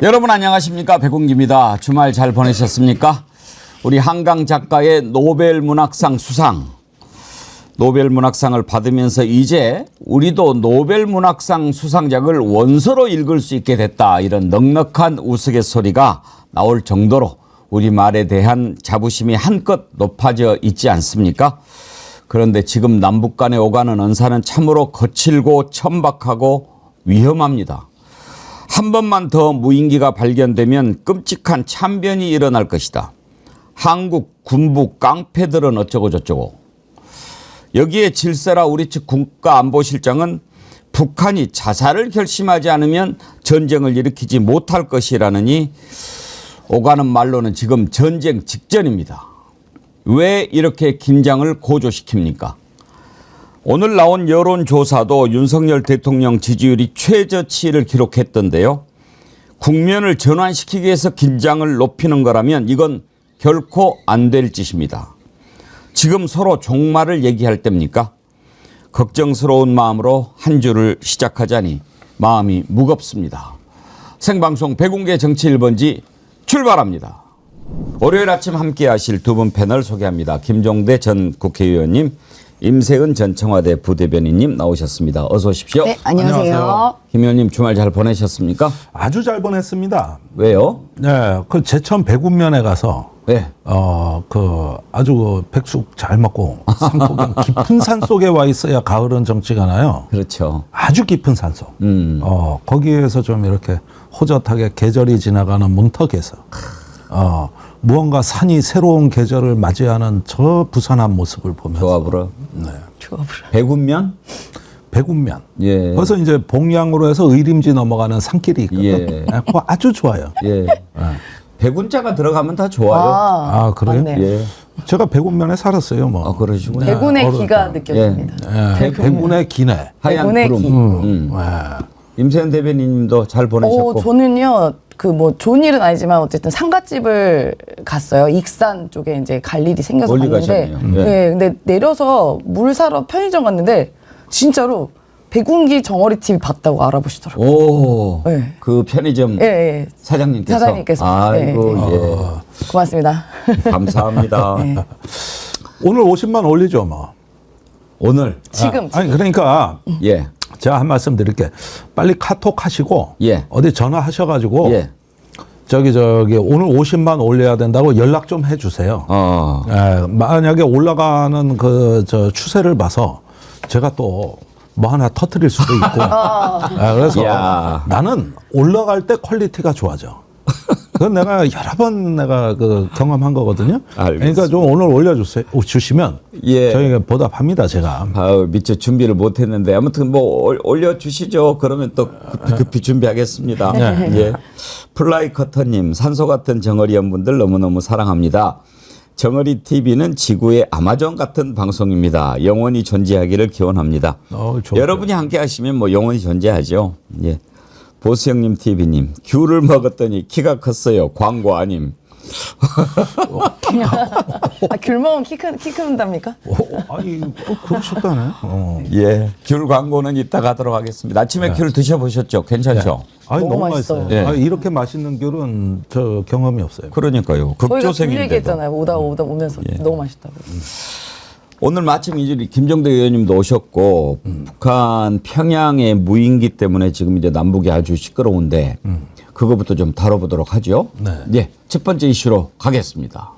여러분 안녕하십니까? 백운기입니다. 주말 잘 보내셨습니까? 우리 한강 작가의 노벨 문학상 수상. 노벨 문학상을 받으면서 이제 우리도 노벨 문학상 수상작을 원서로 읽을 수 있게 됐다. 이런 넉넉한 우스갯소리가 나올 정도로 우리말에 대한 자부심이 한껏 높아져 있지 않습니까? 그런데 지금 남북 간의 오가는 언사는 참으로 거칠고 천박하고 위험합니다. 한 번만 더 무인기가 발견되면 끔찍한 참변이 일어날 것이다. 한국 군부 깡패들은 어쩌고 저쩌고. 여기에 질세라 우리 측 국가안보실장은 북한이 자살을 결심하지 않으면 전쟁을 일으키지 못할 것이라느니 오가는 말로는 지금 전쟁 직전입니다. 왜 이렇게 긴장을 고조시킵니까? 오늘 나온 여론조사도 윤석열 대통령 지지율이 최저치를 기록했던데요. 국면을 전환시키기 위해서 긴장을 높이는 거라면 이건 결코 안 될 짓입니다. 지금 서로 종말을 얘기할 때입니까? 걱정스러운 마음으로 한 주를 시작하자니 마음이 무겁습니다. 생방송 백운계 정치 1번지 출발합니다. 월요일 아침 함께 하실 두 분 패널 소개합니다. 김종대 전 국회의원님, 임세은 전 청와대 부대변인님 나오셨습니다. 어서 오십시오. 네, 안녕하세요. 김 의원님 주말 잘 보내셨습니까? 아주 잘 보냈습니다. 왜요? 네, 그 제천 백운면에 가서 네. 아주 백숙 잘 먹고 산폭인 깊은 산 속에 와 있어야 가을은 정치가 나요. 그렇죠. 아주 깊은 산속. 거기에서 좀 이렇게 호젓하게 계절이 지나가는 문턱에서 무언가 산이 새로운 계절을 맞이하는 저 부산한 모습을 보면서 조합으로. 네. 백운면? 백운면. 예. 그래서 이제 봉양으로 해서 의림지 넘어가는 산길이 있거든요. 예. 그거 아주 좋아요. 예. 백운자가 들어가면 다 좋아요. 아, 그래요? 맞네. 예. 제가 백운면에 살았어요. 뭐. 아, 그러시구나. 백운의 기가 느껴집니다. 백운의 기네. 하얀 백운의 구름. 임세현 대변인님도 잘 보내셨고. 저는요, 좋은 일은 아니지만 어쨌든 상갓집을 갔어요. 익산 쪽에 이제 갈 일이 생겨서 멀리 갔는데. 가셨네요. 네, 근데 내려서 물 사러 편의점 갔는데 진짜로 백운기 정어리 TV 봤다고 알아보시더라고요. 오, 네. 그 편의점 예. 사장님께서. 사장님께서. 아이고, 네. 예. 고맙습니다. 감사합니다. 네. 오늘 50만 올리죠, 뭐. 오늘. 지금. 아니, 그러니까 예. 제가 한 말씀 드릴게. 빨리 카톡 하시고 예. 어디 전화하셔가지고 예. 저기 오늘 50만 올려야 된다고 연락 좀 해주세요. 만약에 올라가는 저 추세를 봐서 제가 또 뭐 하나 터뜨릴 수도 있고. 그래서 야. 나는 올라갈 때 퀄리티가 좋아져. 그건 내가 여러 번 경험한 거거든요. 알겠습니다. 그러니까 좀 오늘 올려주시면 예. 저희가 보답합니다, 제가. 미처 준비를 못했는데 아무튼 뭐 올려주시죠. 그러면 또 급히 준비하겠습니다. 예. 플라이 커터님, 산소 같은 정어리 연분들 너무너무 사랑합니다. 정어리 TV는 지구의 아마존 같은 방송입니다. 영원히 존재하기를 기원합니다. 여러분이 함께 하시면 뭐 영원히 존재하죠. 예. 보수형님 TV님, 귤을 먹었더니 키가 컸어요. 광고 아님. 귤 먹으면 키 큰답니까? 아니, 그러셨다네. 예. 귤 광고는 이따가 하도록 하겠습니다. 아침에 귤 드셔보셨죠? 괜찮죠? 아니, 너무 너무 맛있어요. 맛있어요. 예. 아니, 이렇게 맛있는 귤은 저 경험이 없어요. 그러니까요. 저희가 귤 극조생인데도. 얘기했잖아요. 오다 오면서 너무 맛있다고. 오늘 마침 이제 김종대 의원님도 오셨고 북한 평양의 무인기 때문에 지금 이제 남북이 아주 시끄러운데 그거부터 좀 다뤄보도록 하죠. 네. 예, 첫 번째 이슈로 가겠습니다.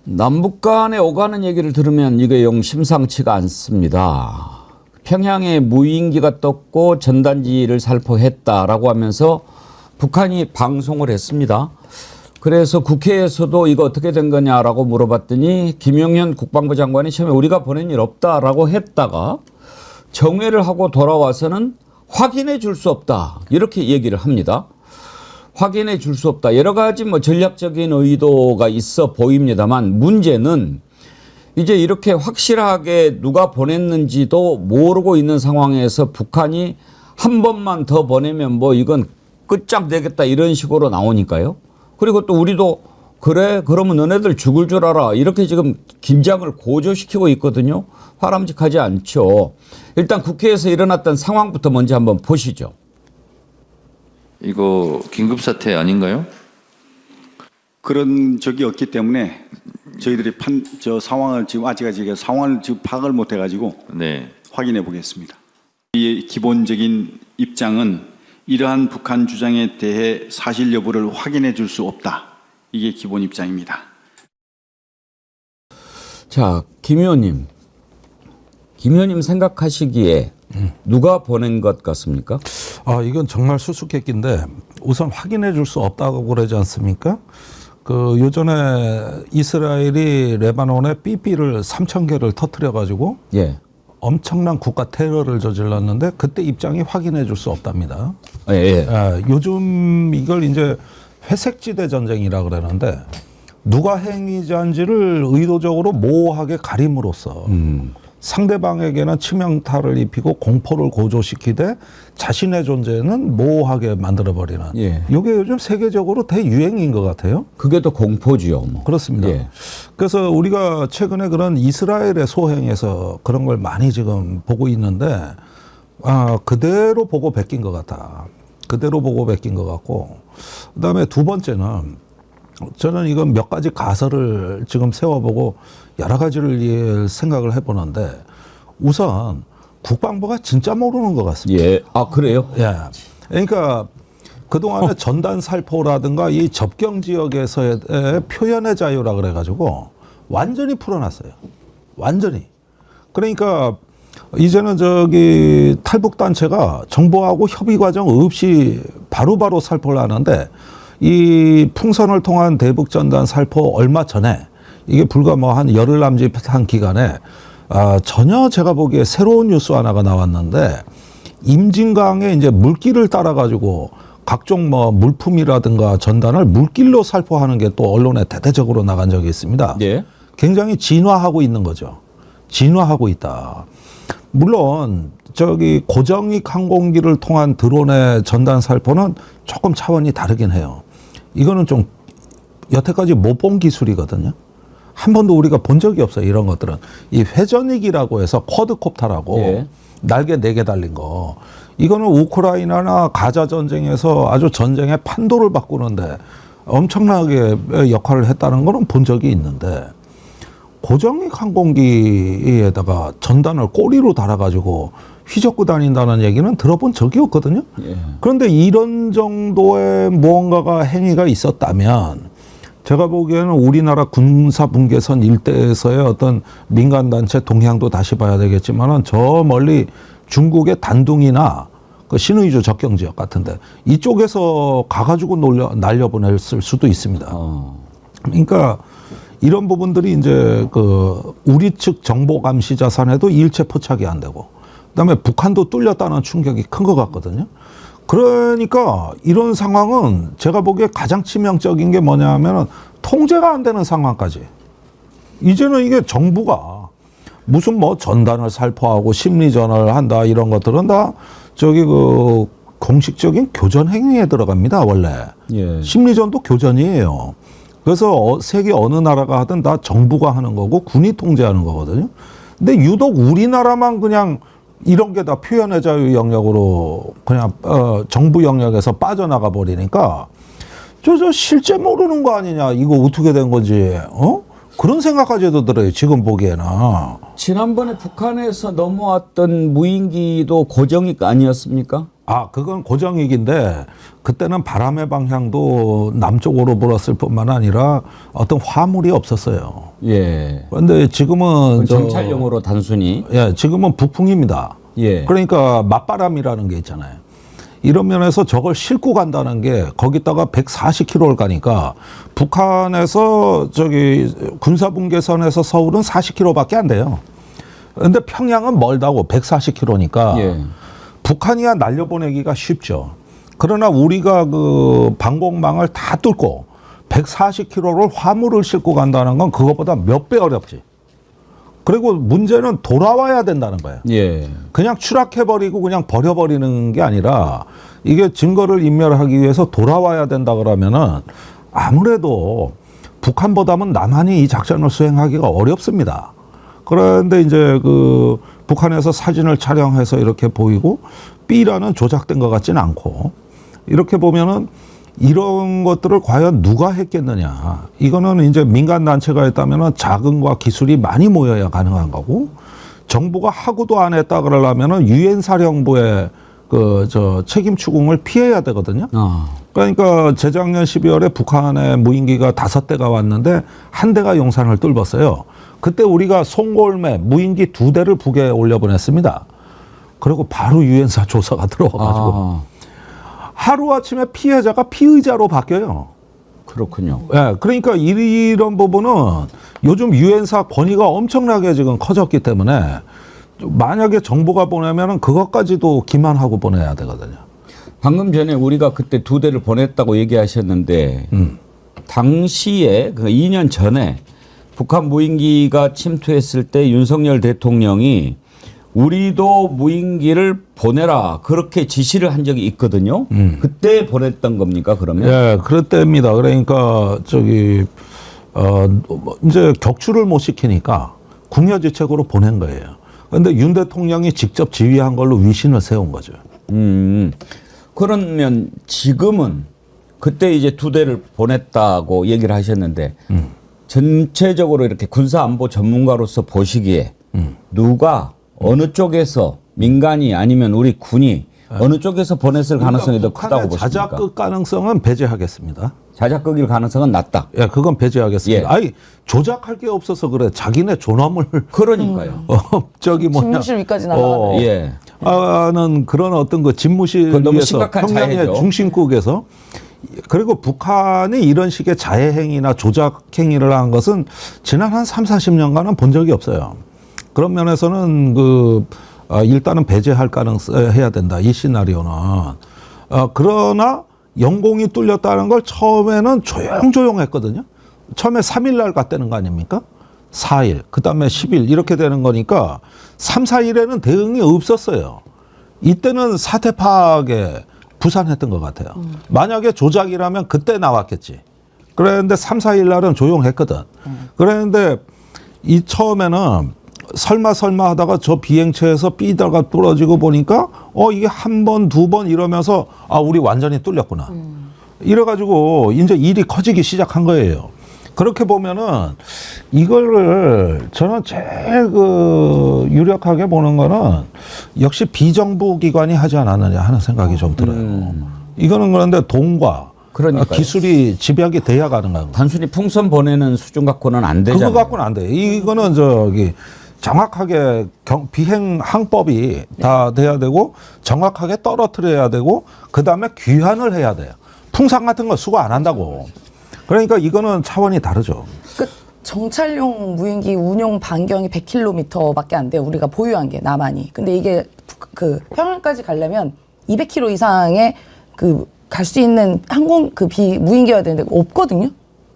남북 간에 오가는 얘기를 들으면 이게 영 심상치가 않습니다. 평양에 무인기가 떴고 전단지를 살포했다라고 하면서 북한이 방송을 했습니다. 그래서 국회에서도 이거 어떻게 된 거냐라고 물어봤더니 김용현 국방부 장관이 처음에 우리가 보낸 일 없다라고 했다가 정회를 하고 돌아와서는 확인해 줄 수 없다 이렇게 얘기를 합니다. 확인해 줄 수 없다. 여러 가지 뭐 전략적인 의도가 있어 보입니다만 문제는 이제 이렇게 확실하게 누가 보냈는지도 모르고 있는 상황에서 북한이 한 번만 더 보내면 뭐 이건 끝장내겠다 이런 식으로 나오니까요. 그리고 또 우리도 그래 그러면 너네들 죽을 줄 알아 이렇게 지금 긴장을 고조시키고 있거든요. 바람직하지 않죠. 일단 국회에서 일어났던 상황부터 먼저 한번 보시죠. 이거 긴급사태 아닌가요? 그런 적이 없기 때문에 저희들이 상황을 지금 아직까지 상황을 지금 파악을 못 해가지고 네. 확인해 보겠습니다. 이 기본적인 입장은 이러한 북한 주장에 대해 사실 여부를 확인해 줄 수 없다. 이게 기본 입장입니다. 자, 김 의원님 생각하시기에 누가 보낸 것 같습니까? 이건 정말 수수께끼인데 우선 확인해 줄 수 없다고 그러지 않습니까? 그 요전에 이스라엘이 레바논에 삐삐를 3,000개를 터뜨려 가지고 예. 엄청난 국가 테러를 저질렀는데 그때 입장이 확인해 줄 수 없답니다. 예, 예. 요즘 이걸 이제 회색지대 전쟁이라 그러는데 누가 행위자인지를 의도적으로 모호하게 가림으로써 상대방에게는 치명타를 입히고 공포를 고조시키되 자신의 존재는 모호하게 만들어버리는 예. 이게 요즘 세계적으로 대유행인 것 같아요. 그게 더 공포지요. 뭐. 그렇습니다. 예. 그래서 우리가 최근에 그런 이스라엘의 소행에서 그런 걸 많이 지금 보고 있는데 그대로 보고 베낀 것 같다. 그대로 보고 베낀 것 같고 그다음에 두 번째는 저는 이건 몇 가지 가설을 지금 세워보고 여러 가지를 생각을 해보는데 우선 국방부가 진짜 모르는 것 같습니다. 예. 아, 그래요? 예. 그러니까 그동안에 전단 살포라든가 이 접경 지역에서의 표현의 자유라 그래가지고 완전히 풀어놨어요. 완전히. 그러니까 이제는 저기 탈북단체가 정부하고 협의 과정 없이 바로바로 살포를 하는데 이 풍선을 통한 대북 전단 살포 얼마 전에 이게 불과 뭐 한 열흘 남짓한 기간에 전혀 제가 보기에 새로운 뉴스 하나가 나왔는데 임진강에 이제 물길을 따라 가지고 각종 뭐 물품이라든가 전단을 물길로 살포하는 게 또 언론에 대대적으로 나간 적이 있습니다. 예. 굉장히 진화하고 있는 거죠. 진화하고 있다. 물론 저기 고정익 항공기를 통한 드론의 전단 살포는 조금 차원이 다르긴 해요. 이거는 좀 여태까지 못 본 기술이거든요. 한 번도 우리가 본 적이 없어요. 이런 것들은. 이 회전익이라고 해서 쿼드콥터라고 예. 날개 4개 달린 거. 이거는 우크라이나나 가자 전쟁에서 아주 전쟁의 판도를 바꾸는데 엄청나게 역할을 했다는 거는 본 적이 있는데 고정익 항공기에다가 전단을 꼬리로 달아가지고 휘젓고 다닌다는 얘기는 들어본 적이 없거든요. 예. 그런데 이런 정도의 무언가가 행위가 있었다면 제가 보기에는 우리나라 군사분계선 일대에서의 어떤 민간단체 동향도 다시 봐야 되겠지만은 저 멀리 중국의 단둥이나 그 신의주 접경지역 같은데 이쪽에서 가가지고 날려보냈을 수도 있습니다. 그러니까 이런 부분들이 이제 그 우리 측 정보 감시 자산에도 일체 포착이 안 되고 그다음에 북한도 뚫렸다는 충격이 큰 것 같거든요. 그러니까 이런 상황은 제가 보기에 가장 치명적인 게 뭐냐 하면은 통제가 안 되는 상황까지. 이제는 이게 정부가 무슨 뭐 전단을 살포하고 심리전을 한다 이런 것들은 다 저기 그 공식적인 교전 행위에 들어갑니다, 원래. 예. 심리전도 교전이에요. 그래서 세계 어느 나라가 하든 다 정부가 하는 거고 군이 통제하는 거거든요. 근데 유독 우리나라만 그냥 이런 게 다 표현의 자유 영역으로 그냥 정부 영역에서 빠져나가 버리니까 저 실제 모르는 거 아니냐 이거 어떻게 된 건지 그런 생각까지도 들어요 지금 보기에는. 지난번에 북한에서 넘어왔던 무인기도 고정익 아니었습니까? 그건 고정익인데 그때는 바람의 방향도 남쪽으로 불었을 뿐만 아니라 어떤 화물이 없었어요. 예. 그런데 지금은 정찰용으로 단순히. 예, 지금은 북풍입니다. 예. 그러니까 맞바람이라는 게 있잖아요. 이런 면에서 저걸 싣고 간다는 게 거기다가 140km를 가니까 북한에서 저기 군사분계선에서 서울은 40km밖에 안 돼요. 그런데 평양은 멀다고 140km니까 예. 북한이야 날려보내기가 쉽죠. 그러나 우리가 그 방공망을 다 뚫고 140km를 화물을 싣고 간다는 건 그것보다 몇 배 어렵지. 그리고 문제는 돌아와야 된다는 거예요. 예. 그냥 추락해버리고 그냥 버려버리는 게 아니라 이게 증거를 인멸하기 위해서 돌아와야 된다 그러면은 아무래도 북한보다는 남한이 이 작전을 수행하기가 어렵습니다. 그런데 이제 그 북한에서 사진을 촬영해서 이렇게 보이고 B라는 조작된 것 같지는 않고 이렇게 보면은 이런 것들을 과연 누가 했겠느냐. 이거는 이제 민간 단체가 했다면은 자금과 기술이 많이 모여야 가능한 거고 정부가 하고도 안 했다 그러려면은 유엔 사령부의 그 책임 추궁을 피해야 되거든요. 그러니까 재작년 12월에 북한의 무인기가 5대가 왔는데 한 대가 용산을 뚫었어요. 그때 우리가 송골매 무인기 2대를 북에 올려보냈습니다. 그리고 바로 유엔사 조사가 들어와가지고 하루아침에 피해자가 피의자로 바뀌어요. 그렇군요. 예, 그러니까 이런 부분은 요즘 유엔사 권위가 엄청나게 지금 커졌기 때문에 만약에 정부가 보내면은 그것까지도 기만하고 보내야 되거든요. 방금 전에 우리가 그때 2대를 보냈다고 얘기하셨는데 당시에 그 2년 전에 북한 무인기가 침투했을 때 윤석열 대통령이 우리도 무인기를 보내라 그렇게 지시를 한 적이 있거든요. 그때 보냈던 겁니까 그러면? 예, 그랬답니다. 그러니까 이제 격추를 못 시키니까 궁여지책으로 보낸 거예요. 그런데 윤 대통령이 직접 지휘한 걸로 위신을 세운 거죠. 그러면 지금은 그때 이제 2대를 보냈다고 얘기를 하셨는데 전체적으로 이렇게 군사안보 전문가로서 보시기에 누가 어느 쪽에서 민간이 아니면 우리 군이 어느 쪽에서 보냈을 가능성이 더 크다고 보십니까? 자작극 가능성은 배제하겠습니다. 자작극일 가능성은 낮다. 예, 그건 배제하겠습니다. 예. 아니 조작할 게 없어서 그래. 자기네 존엄을 그러니까요. 집무실 위까지 날아가네. 예. 는 그런 어떤 그 집무실 그건 너무 위에서 심각한 평양의 자해죠. 중심국에서 그리고 북한이 이런 식의 자해 행위나 조작 행위를 한 것은 지난 한 3, 40년간은 본 적이 없어요. 그런 면에서는 일단은 배제할 해야 된다. 이 시나리오는. 그러나 영공이 뚫렸다는 걸 처음에는 조용조용했거든요. 처음에 3일 날 갔다는 거 아닙니까? 4일, 그 다음에 10일 이렇게 되는 거니까 3, 4일에는 대응이 없었어요. 이때는 사태 파악에 부산했던 것 같아요. 만약에 조작이라면 그때 나왔겠지. 그런데 3, 4일 날은 조용했거든. 그런데 이 처음에는 설마 하다가 저 비행체에서 삐다가 뚫어지고 보니까 이게 한 번, 2번 이러면서 우리 완전히 뚫렸구나. 이래가지고 이제 일이 커지기 시작한 거예요. 그렇게 보면은 이거를 저는 제일 유력하게 보는 거는 역시 비정부 기관이 하지 않았느냐 하는 생각이 좀 들어요. 이거는 그런데 돈과 그러니까요. 기술이 집약이 돼야 가능한 거예요. 단순히 풍선 보내는 수준 갖고는 안 되잖아요. 그거 갖고는 안 돼요. 이거는 정확하게 비행 항법이 다 돼야 되고 정확하게 떨어뜨려야 되고 그다음에 귀환을 해야 돼요. 풍선 같은 거 수거 안 한다고. 그러니까 이거는 차원이 다르죠. 그 정찰용 무인기 운용 반경이 100km밖에 안 돼요. 우리가 보유한 게 남한이. 근데 이게 그 평양까지 가려면 200km 이상의 갈 수 있는 무인기여야 되는데 없거든요.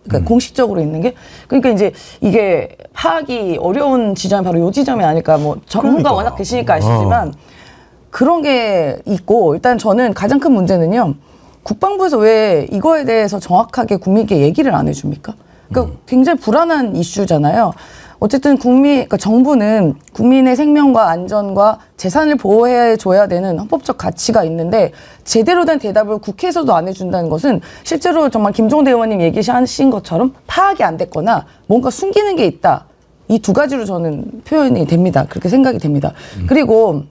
그러니까 공식적으로 있는 게. 그러니까 이제 이게 파악이 어려운 지점이 바로 요 지점이 아닐까. 뭐 전문가 워낙 계시니까 아시지만 그런 게 있고 일단 저는 가장 큰 문제는요. 국방부에서 왜 이거에 대해서 정확하게 국민께 얘기를 안 해줍니까? 그러니까 굉장히 불안한 이슈잖아요. 어쨌든 그러니까 정부는 국민의 생명과 안전과 재산을 보호해줘야 되는 헌법적 가치가 있는데 제대로 된 대답을 국회에서도 안 해준다는 것은 실제로 정말 김종대 의원님 얘기하신 것처럼 파악이 안 됐거나 뭔가 숨기는 게 있다. 이 2가지로 저는 표현이 됩니다. 그렇게 생각이 됩니다. 그리고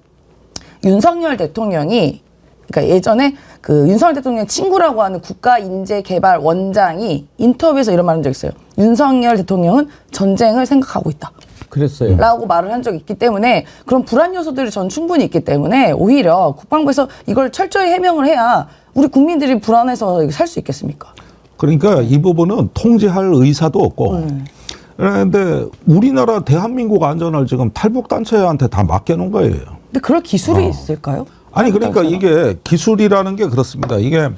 윤석열 대통령이 그러니까 예전에 윤석열 대통령 친구라고 하는 국가인재개발 원장이 인터뷰에서 이런 말을 한 적이 있어요. 윤석열 대통령은 전쟁을 생각하고 있다. 그랬어요. 라고 말을 한 적이 있기 때문에 그런 불안 요소들이 전 충분히 있기 때문에 오히려 국방부에서 이걸 철저히 해명을 해야 우리 국민들이 불안해서 살 수 있겠습니까? 그러니까 이 부분은 통제할 의사도 없고 그런데 우리나라 대한민국 안전을 지금 탈북단체한테 다 맡겨놓은 거예요. 근데 그럴 기술이 있을까요? 아니 그러니까 이게 기술이라는 게 그렇습니다. 이게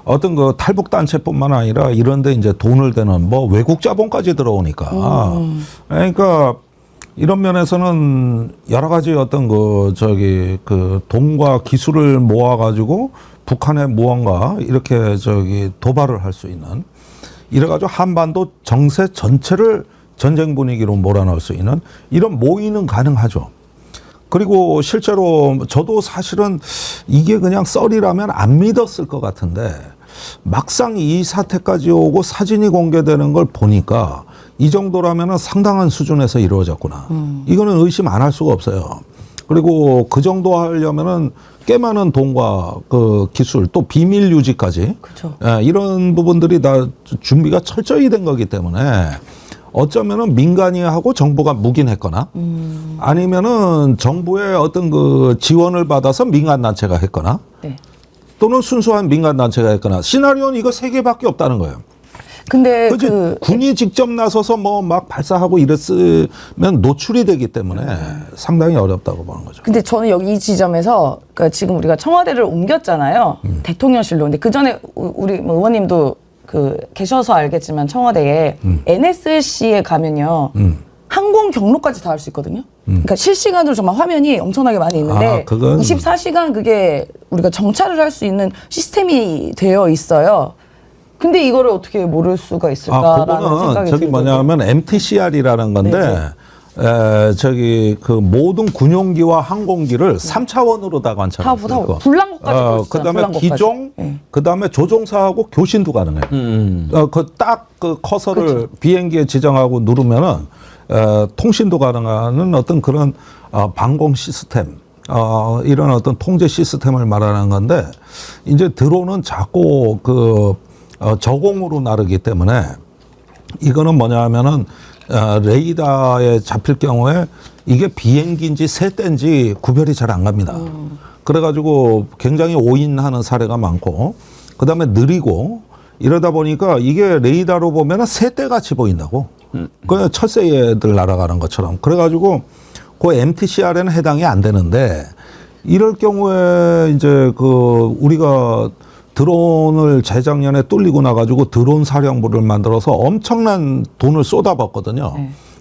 어떤 탈북단체뿐만 아니라 이런데 이제 돈을 대는 외국 자본까지 들어오니까 그러니까 이런 면에서는 여러 가지 어떤 그 돈과 기술을 모아가지고 북한에 무언가 이렇게 도발을 할 수 있는, 이래가지고 한반도 정세 전체를 전쟁 분위기로 몰아넣을 수 있는 이런 모의는 가능하죠. 그리고 실제로 저도 사실은 이게 그냥 썰이라면 안 믿었을 것 같은데 막상 이 사태까지 오고 사진이 공개되는 걸 보니까 이 정도라면 상당한 수준에서 이루어졌구나. 이거는 의심 안 할 수가 없어요. 그리고 그 정도 하려면은 꽤 많은 돈과 그 기술 또 비밀 유지까지, 그렇죠. 이런 부분들이 다 준비가 철저히 된 거기 때문에 어쩌면은 민간이 하고 정부가 묵인했거나 아니면은 정부의 어떤 그 지원을 받아서 민간 단체가 했거나 네. 또는 순수한 민간 단체가 했거나, 시나리오는 이거 세 개밖에 없다는 거예요. 근데 그치? 군이 직접 나서서 뭐 막 발사하고 이랬으면 노출이 되기 때문에 상당히 어렵다고 보는 거죠. 근데 저는 여기 이 지점에서 그러니까 지금 우리가 청와대를 옮겼잖아요. 대통령실로. 근데 그 전에 우리 뭐 의원님도 그 계셔서 알겠지만 청와대에 NSC에 가면요. 항공 경로까지 다 할 수 있거든요. 그러니까 실시간으로 정말 화면이 엄청나게 많이 있는데 그건 24시간 그게 우리가 정찰을 할 수 있는 시스템이 되어 있어요. 근데 이거를 어떻게 모를 수가 있을까라는 그거는 생각이 저기 들거든요. 뭐냐면 MTCR이라는 건데 그 모든 군용기와 항공기를 3차원으로 다 관찰할 수 있고, 불난것까지 볼 수 있어요. 그다음에 불난것까지. 기종, 네. 그다음에 조종사하고 교신도 가능해요. 그 딱 그 커서를 그렇죠. 비행기에 지정하고 누르면은 통신도 가능한 어떤 그런 방공 시스템, 이런 어떤 통제 시스템을 말하는 건데, 이제 드론은 자꾸 저공으로 나르기 때문에 이거는 뭐냐 하면은 레이더에 잡힐 경우에 이게 비행기인지 새떼인지 구별이 잘 안 갑니다. 그래가지고 굉장히 오인하는 사례가 많고, 그 다음에 느리고, 이러다 보니까 이게 레이더로 보면은 새떼 같이 보인다고. 그냥 철새들 날아가는 것처럼. 그래가지고 그 MTCR에는 해당이 안 되는데, 이럴 경우에 이제 우리가 드론을 재작년에 뚫리고 나가지고 드론 사령부를 만들어서 엄청난 돈을 쏟아붓거든요.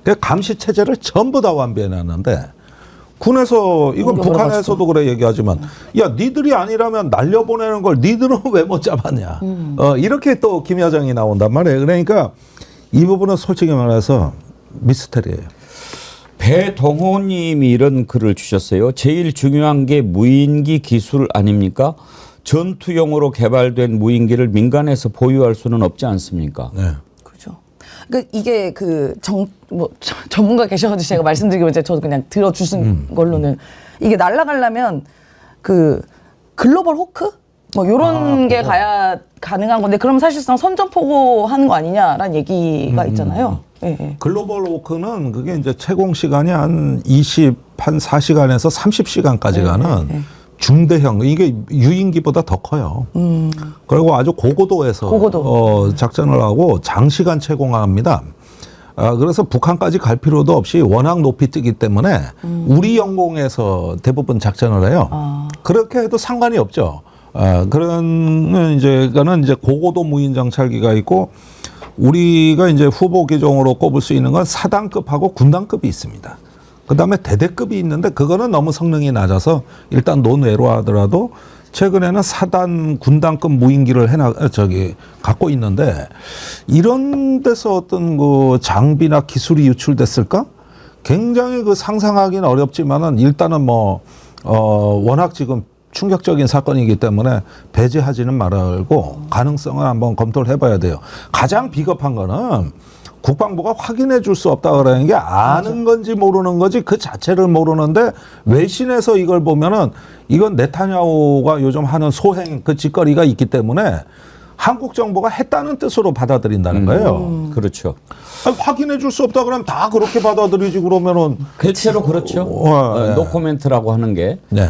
그 감시 체제를 전부 다 완비해놨는데, 군에서 이건 북한에서도 그래 얘기하지만, 야 니들이 아니라면 날려보내는 걸 니들은 왜 못 잡았냐. 이렇게 또 김여정이 나온단 말이에요. 그러니까 이 부분은 솔직히 말해서 미스터리예요. 배동호님이 이런 글을 주셨어요. 제일 중요한 게 무인기 기술 아닙니까? 전투용으로 개발된 무인기를 민간에서 보유할 수는 없지 않습니까? 네. 그죠. 그러니까 이게 전문가 계셔가지고 제가 말씀드리기로 이제 저도 그냥 들어주신 걸로는 이게 날아가려면 글로벌 호크 뭐 요런 게 가야 가능한 건데, 그럼 사실상 선전포고 하는 거 아니냐라는 얘기가 있잖아요. 예, 예. 글로벌 워크는 그게 이제 채공 시간이 한 4시간에서 30시간까지 가는 중대형, 이게 유인기보다 더 커요. 그리고 아주 고고도에서 작전을 하고 장시간 채공합니다. 그래서 북한까지 갈 필요도 없이 워낙 높이 뜨기 때문에 우리 영공에서 대부분 작전을 해요. 그렇게 해도 상관이 없죠. 그런 거는 이제 고고도 무인 정찰기가 있고, 우리가 이제 후보 기종으로 꼽을 수 있는 건 사단급하고 군단급이 있습니다. 그 다음에 대대급이 있는데 그거는 너무 성능이 낮아서 일단 논외로 하더라도 최근에는 사단 군단급 무인기를 갖고 있는데, 이런 데서 어떤 장비나 기술이 유출됐을까? 굉장히 상상하기는 어렵지만은 일단은 워낙 지금 충격적인 사건이기 때문에 배제하지는 말고 가능성을 한번 검토를 해봐야 돼요. 가장 비겁한 거는 국방부가 확인해 줄 수 없다 그러는 게 아는 건지 모르는 건지 그 자체를 모르는데, 외신에서 이걸 보면은 이건 네타냐후가 요즘 하는 소행 그 짓거리가 있기 때문에 한국 정부가 했다는 뜻으로 받아들인다는 거예요. 그렇죠. 아니, 확인해 줄 수 없다 그러면 다 그렇게 받아들이지, 그러면은. 대체로 그렇죠. 네. 노코멘트라고 하는 게. 네.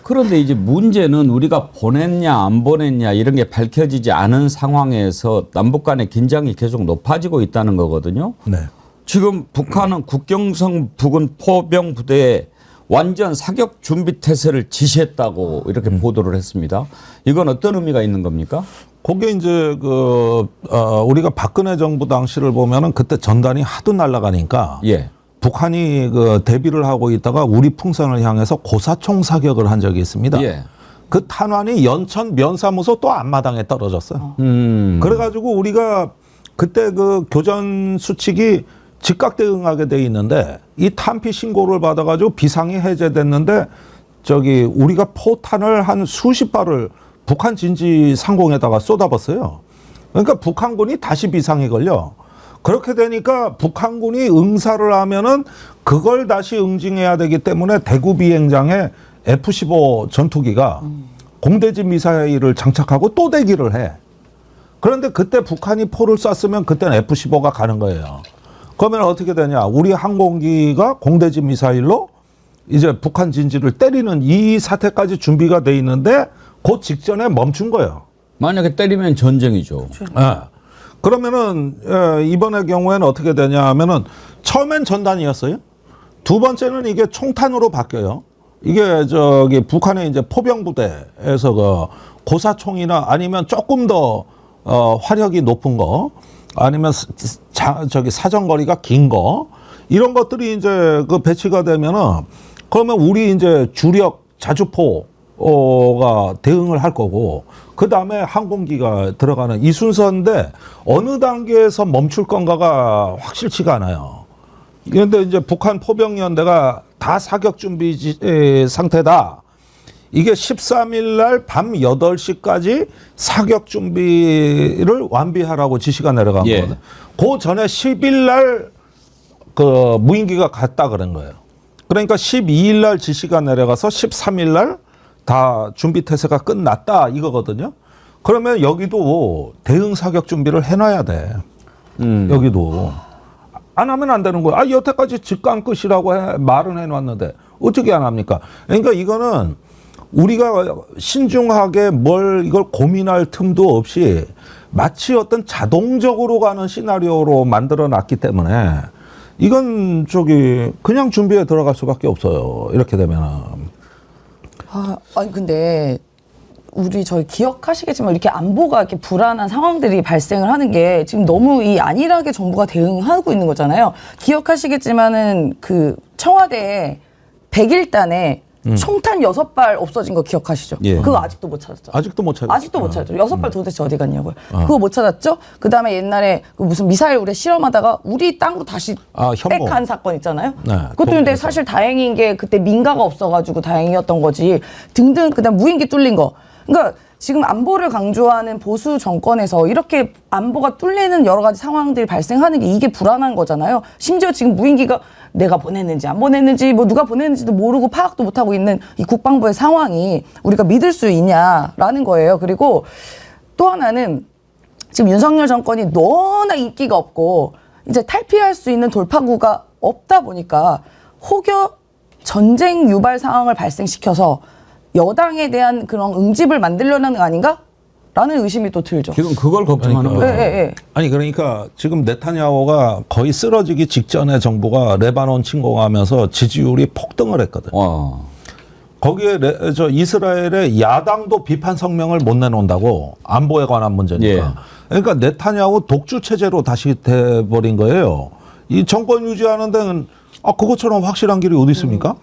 그런데 이제 문제는 우리가 보냈냐 안 보냈냐 이런 게 밝혀지지 않은 상황에서 남북 간의 긴장이 계속 높아지고 있다는 거거든요. 네. 지금 북한은 국경성 부근 포병 부대에 완전 사격 준비 태세를 지시했다고 이렇게 보도를 했습니다. 이건 어떤 의미가 있는 겁니까? 그게 이제 우리가 박근혜 정부 당시를 보면은 그때 전단이 하도 날아가니까 예. 북한이 그 대비를 하고 있다가 우리 풍선을 향해서 고사총 사격을 한 적이 있습니다. 예. 그 탄환이 연천 면사무소 또 앞마당에 떨어졌어요. 그래가지고 우리가 그때 그 교전 수칙이 즉각 대응하게 돼 있는데 이 탄피 신고를 받아가지고 비상이 해제됐는데 저기 우리가 포탄을 한 수십 발을 북한 진지 상공에다가 쏟아봤어요. 그러니까 북한군이 다시 비상이 걸려. 그렇게 되니까 북한군이 응사를 하면은 그걸 다시 응징해야 되기 때문에 대구 비행장에 F-15 전투기가 공대지 미사일을 장착하고 또 대기를 해. 그런데 그때 북한이 포를 쐈으면 그때는 F-15가 가는 거예요. 그러면 어떻게 되냐? 우리 항공기가 공대지 미사일로 이제 북한 진지를 때리는 이 사태까지 준비가 돼 있는데 그 직전에 멈춘 거예요. 만약에 때리면 전쟁이죠. 예. 그러면은 이번의 경우에는 어떻게 되냐 하면은 처음엔 전단이었어요. 두 번째는 이게 총탄으로 바뀌어요. 이게 저기 북한의 이제 포병부대에서 그 고사총이나 아니면 조금 더 화력이 높은 거 아니면 저기 사정거리가 긴 거 이런 것들이 이제 그 배치가 되면은 그러면 우리 이제 주력 자주포가 대응을 할 거고 그 다음에 항공기가 들어가는 이 순서인데 어느 단계에서 멈출 건가가 확실치가 않아요. 그런데 이제 북한 포병연대가 다 사격 준비 상태다. 이게 13일 날 밤 8시까지 사격 준비를 완비하라고 지시가 내려간 예. 거거든요. 그 전에 10일 날 그 무인기가 갔다 그런 거예요. 그러니까 12일 날 지시가 내려가서 13일 날 다 준비 태세가 끝났다 이거거든요. 그러면 여기도 대응 사격 준비를 해놔야 돼. 여기도 안 하면 안 되는 거예요. 아 여태까지 직관 끝이라고 말은 해놨는데 어떻게 안 합니까? 그러니까 이거는 우리가 신중하게 뭘 이걸 고민할 틈도 없이 마치 어떤 자동적으로 가는 시나리오로 만들어놨기 때문에 이건 저기 그냥 준비에 들어갈 수밖에 없어요. 이렇게 되면은. 아니 근데 저희 기억하시겠지만 이렇게 안보가 이렇게 불안한 상황들이 발생을 하는 게 지금 너무 이 안일하게 정부가 대응하고 있는 거잖아요. 기억하시겠지만은 그 청와대에 101단에 총탄 6발 없어진 거 기억하시죠? 예. 그거 아직도 못 찾았죠. 아직도 못 찾았죠. 아직도 못 찾았죠. 6발 도대체 어디 갔냐고요. 그거 못 찾았죠. 그다음에 옛날에 그 무슨 미사일 우리 실험하다가 우리 땅으로 다시 현무. 백한 사건 있잖아요. 네, 그것도 근데 사실 다행인 게 그때 민가가 없어가지고 다행이었던 거지. 등등 그다음 무인기 뚫린 거. 그러니까 지금 안보를 강조하는 보수 정권에서 이렇게 안보가 뚫리는 여러 가지 상황들이 발생하는 게 이게 불안한 거잖아요. 심지어 지금 무인기가 내가 보냈는지 안 보냈는지 뭐 누가 보냈는지도 모르고 파악도 못하고 있는 이 국방부의 상황이 우리가 믿을 수 있냐라는 거예요. 그리고 또 하나는 지금 윤석열 정권이 너무나 인기가 없고 이제 탈피할 수 있는 돌파구가 없다 보니까 혹여 전쟁 유발 상황을 발생시켜서 여당에 대한 그런 응집을 만들려는 거 아닌가? 라는 의심이 또 들죠. 지금 그걸 걱정하는 거예요. 예. 아니 그러니까 지금 네타냐후가 거의 쓰러지기 직전에 정부가 레바논 침공하면서 지지율이 폭등을 했거든. 거기에 저 이스라엘의 야당도 비판 성명을 못 내놓는다고 안보에 관한 문제니까. 예. 그러니까 네타냐후 독주 체제로 다시 돼버린 거예요. 이 정권 유지하는 데는 그것처럼 확실한 길이 어디 있습니까?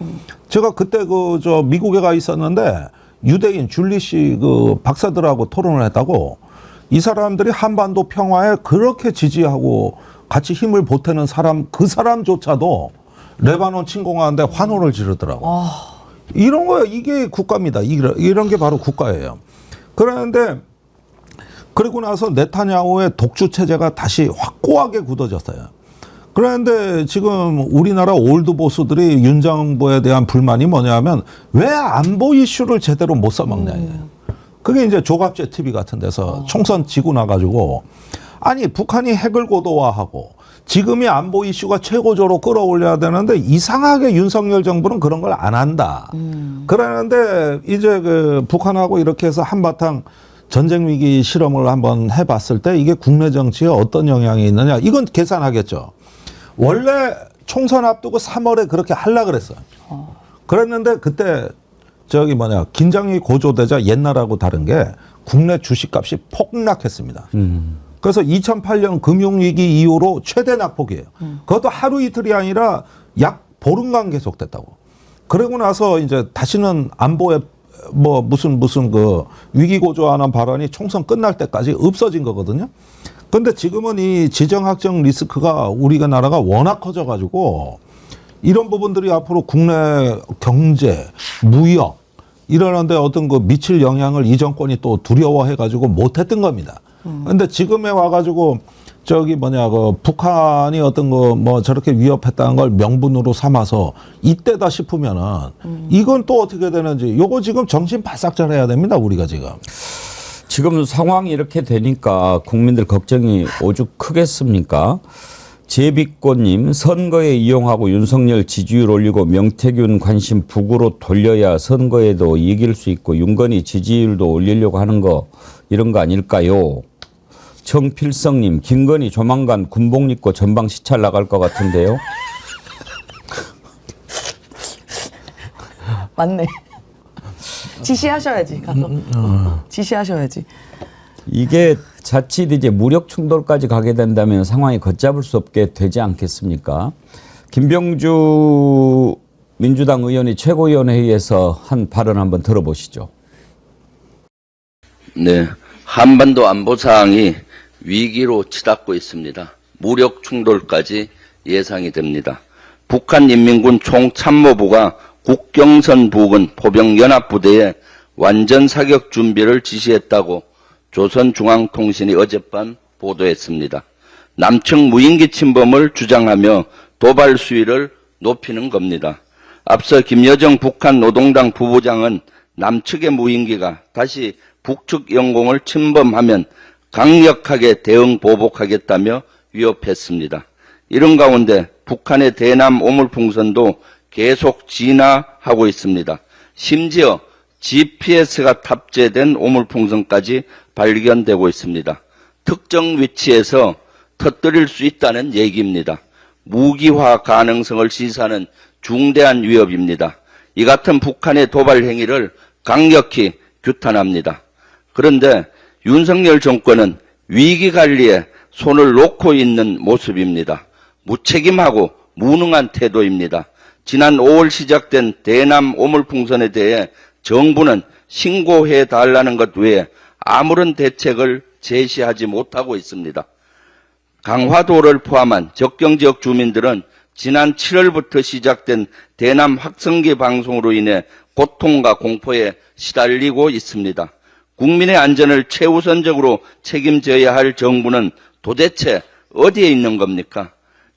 제가 그때 저 미국에 가 있었는데 유대인 줄리 씨 그 박사들하고 토론을 했다고 이 사람들이 한반도 평화에 그렇게 지지하고 같이 힘을 보태는 사람 그 사람조차도 레바논 침공하는데 환호를 지르더라고. 이런 거야. 이게 국가입니다. 이런 게 바로 국가예요. 그런데 그리고 나서 네타냐후의 독주 체제가 다시 확고하게 굳어졌어요. 그런데 지금 우리나라 올드 보수들이 윤 정부에 대한 불만이 뭐냐면 왜 안보 이슈를 제대로 못 써먹냐. 그게 이제 조갑제 TV 같은 데서 총선 지고 나가지고 아니 북한이 핵을 고도화하고 지금이 안보 이슈가 최고조로 끌어올려야 되는데 이상하게 윤석열 정부는 그런 걸 안 한다. 그러는데 이제 그 북한하고 이렇게 해서 한바탕 전쟁 위기 실험을 한번 해봤을 때 이게 국내 정치에 어떤 영향이 있느냐 이건 계산하겠죠. 원래 총선 앞두고 3월에 그렇게 하려고 그랬어요. 그랬는데 그때 긴장이 고조되자 옛날하고 다른 게 국내 주식값이 폭락했습니다. 그래서 2008년 금융위기 이후로 최대 낙폭이에요. 그것도 하루 이틀이 아니라 약 보름간 계속됐다고. 그러고 나서 이제 다시는 안보에 뭐 무슨 그 위기 고조하는 발언이 총선 끝날 때까지 없어진 거거든요. 근데 지금은 이 지정학적 리스크가 우리가 나라가 워낙 커져가지고 이런 부분들이 앞으로 국내 경제, 무역 이러는데 어떤 그 미칠 영향을 이 정권이 또 두려워해가지고 못했던 겁니다. 근데 지금에 와가지고 그 북한이 어떤 거 뭐 저렇게 위협했다는 걸 명분으로 삼아서 이때다 싶으면은 이건 또 어떻게 되는지 요거 지금 정신 바싹 차려야 됩니다. 우리가 지금 상황이 이렇게 되니까 국민들 걱정이 오죽 크겠습니까? 제비꽃님, 선거에 이용하고 윤석열 지지율 올리고 명태균 관심 북으로 돌려야 선거에도 이길 수 있고 윤건희 지지율도 올리려고 하는 거 이런 거 아닐까요? 정필성님, 김건희 조만간 군복 입고 전방 시찰 나갈 것 같은데요. 맞네. 지시하셔야지. 지시하셔야지. 이게 자칫 이제 무력 충돌까지 가게 된다면 상황이 걷잡을 수 없게 되지 않겠습니까? 김병주 민주당 의원이 최고위원회의에서 한 발언 한번 들어보시죠. 네, 한반도 안보 사항이 위기로 치닫고 있습니다. 무력 충돌까지 예상이 됩니다. 북한인민군 총참모부가 국경선 부근 포병연합부대에 완전 사격 준비를 지시했다고 조선중앙통신이 어젯밤 보도했습니다. 남측 무인기 침범을 주장하며 도발 수위를 높이는 겁니다. 앞서 김여정 북한 노동당 부부장은 남측의 무인기가 다시 북측 영공을 침범하면 강력하게 대응 보복하겠다며 위협했습니다. 이런 가운데 북한의 대남 오물풍선도 계속 진화하고 있습니다. 심지어 GPS가 탑재된 오물풍선까지 발견되고 있습니다. 특정 위치에서 터뜨릴 수 있다는 얘기입니다. 무기화 가능성을 시사하는 중대한 위협입니다. 이 같은 북한의 도발 행위를 강력히 규탄합니다. 그런데 윤석열 정권은 위기 관리에 손을 놓고 있는 모습입니다. 무책임하고 무능한 태도입니다. 지난 5월 시작된 대남 오물풍선에 대해 정부는 신고해 달라는 것 외에 아무런 대책을 제시하지 못하고 있습니다. 강화도를 포함한 접경지역 주민들은 지난 7월부터 시작된 대남 확성기 방송으로 인해 고통과 공포에 시달리고 있습니다. 국민의 안전을 최우선적으로 책임져야 할 정부는 도대체 어디에 있는 겁니까?